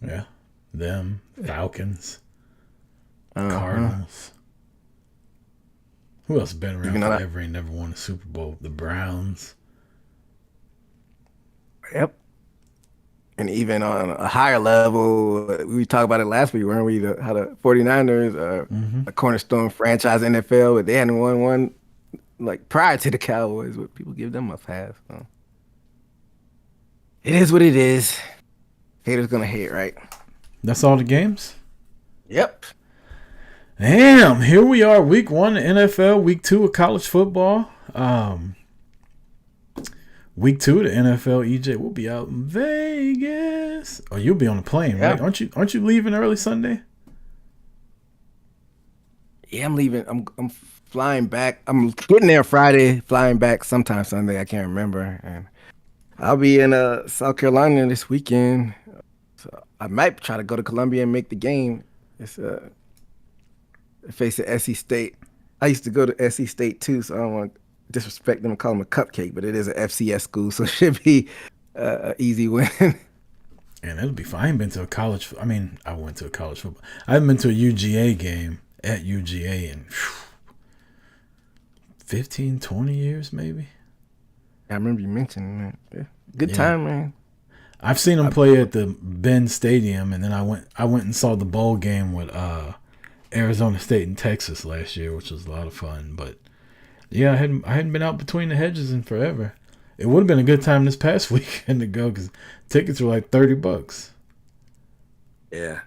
Yeah, them Falcons, Cardinals. Who else has been around forever and never won a Super Bowl? The Browns. Yep. And even on a higher level, we talked about it last week, weren't we? How the 49ers are a cornerstone franchise NFL, but they hadn't won one like prior to the Cowboys. But people give them a pass. So. It is what it is. Haters gonna hate, right? That's all the games? Yep. Damn, here we are, week 1 of NFL, week 2 of college football. Week 2 of the NFL, EJ will be out in Vegas. Oh, you'll be on a plane, right? Aren't you leaving early Sunday? Yeah, I'm leaving. I'm flying back. I'm getting there Friday, flying back sometime Sunday. I can't remember. And I'll be in South Carolina this weekend. So I might try to go to Columbia and make the game. It's face SC State. I used to go to SC State too, so I don't want to disrespect them and call them a cupcake, but it is an FCS school, so it should be an easy win. And it'll be fine. I haven't been to a college. I mean, I went to a college football. I haven't been to a UGA game at UGA in 15, 20 years, maybe. I remember you mentioning that. Yeah. Good time, man. I've seen them play at the Ben Stadium, and then I went and saw the bowl game with Arizona State and Texas last year, which was a lot of fun. But yeah, I hadn't been out between the hedges in forever. It would have been a good time this past weekend to go because tickets were like $30. Yeah.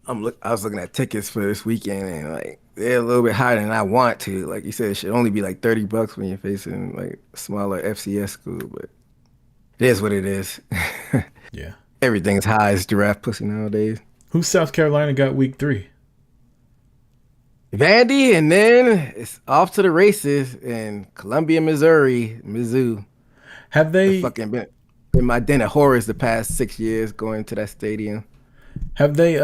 I was looking at tickets for this weekend, and like they're a little bit higher than I want to. Like you said, it should only be like $30 when you're facing like a smaller FCS school, but it is what it is. Yeah. Everything's high as giraffe pussy nowadays. Who's South Carolina got week 3? Vandy, and then it's off to the races in Columbia, Missouri, Mizzou. Have they fucking been in my den of horrors the past 6 years going to that stadium? Have they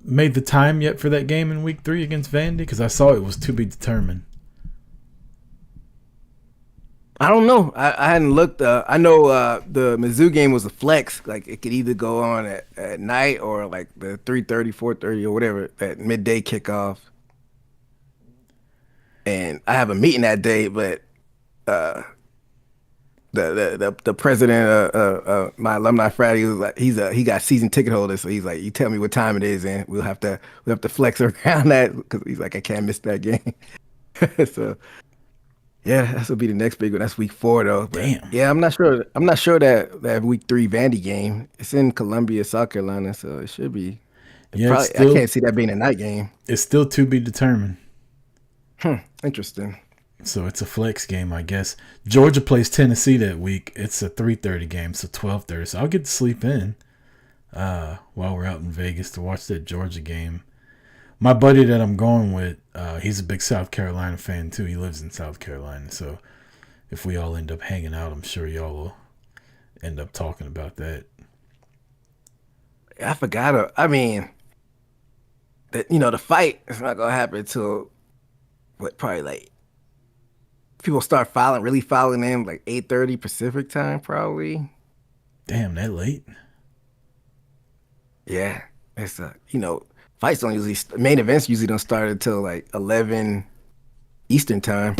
made the time yet for that game in week 3 against Vandy? Because I saw it was to be determined. I don't know. I hadn't looked. I know the Mizzou game was a flex. Like it could either go on at night or like the 3:30, 4:30 or whatever, that midday kickoff. And I have a meeting that day, but the president of my alumni fraternity was like, he got season ticket holders, so he's like, you tell me what time it is, and we'll have to flex around that because he's like, I can't miss that game. So. Yeah, that's will be the next big one. That's week 4 though. But damn. Yeah, I'm not sure that week 3 Vandy game. It's in Columbia, South Carolina, so it should be. Yeah, I can't see that being a night game. It's still to be determined. Interesting. So it's a flex game, I guess. Georgia plays Tennessee that week. It's a 3:30 game, so 12:30. So I'll get to sleep in while we're out in Vegas to watch that Georgia game. My buddy that I'm going with, he's a big South Carolina fan too. He lives in South Carolina. So if we all end up hanging out, I'm sure y'all will end up talking about that. I forgot. I mean, the fight is not going to happen until, probably like, people start really filing in like 8:30 Pacific time, probably. Damn, that late? Yeah. It's, fights don't usually, main events usually don't start until like 11 Eastern time.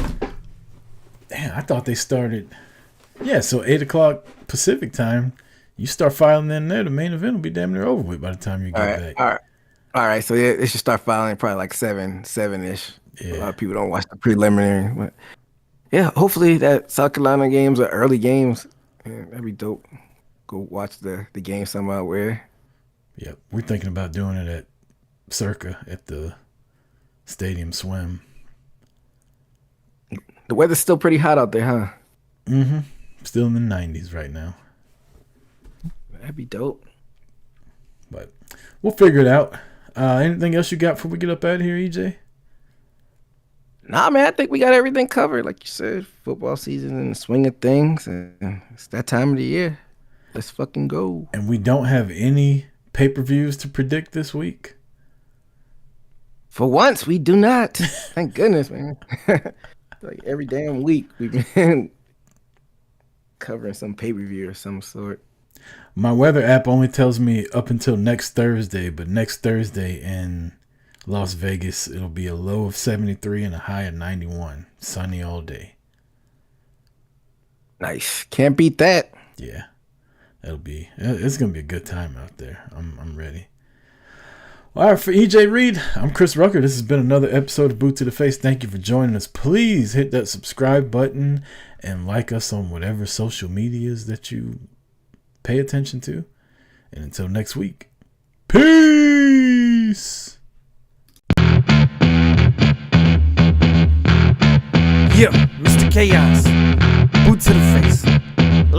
Damn, I thought they started. Yeah, so 8 o'clock Pacific time. You start filing in there, the main event will be damn near over with by the time you get back. All right. So yeah, they should start filing probably like 7-ish. Yeah. A lot of people don't watch the preliminary. But yeah, hopefully that South Carolina games are early games. Yeah, that'd be dope. Go watch the game somewhere. Yep, we're thinking about doing it at Circa at the Stadium Swim. The weather's still pretty hot out there, huh? Mm-hmm. Still in the 90s right now. That'd be dope. But we'll figure it out. Anything else you got before we get up out of here, EJ? Nah, man, I think we got everything covered. Like you said, football season in the swing of things. And it's that time of the year. Let's fucking go. And we don't have any pay-per-views to predict this week? For once, we do not. Thank goodness, man. Like every damn week, we've been covering some pay-per-view of some sort. My weather app only tells me up until next Thursday, but next Thursday in Las Vegas, it'll be a low of 73 and a high of 91. Sunny all day. Nice. Can't beat that. Yeah. It's going to be a good time out there. I'm ready. All right, for EJ Reed, I'm Chris Rucker. This has been another episode of Boot to the Face. Thank you for joining us. Please hit that subscribe button and like us on whatever social medias that you pay attention to. And until next week, peace! Yeah, Mr. Chaos. Boot to the face.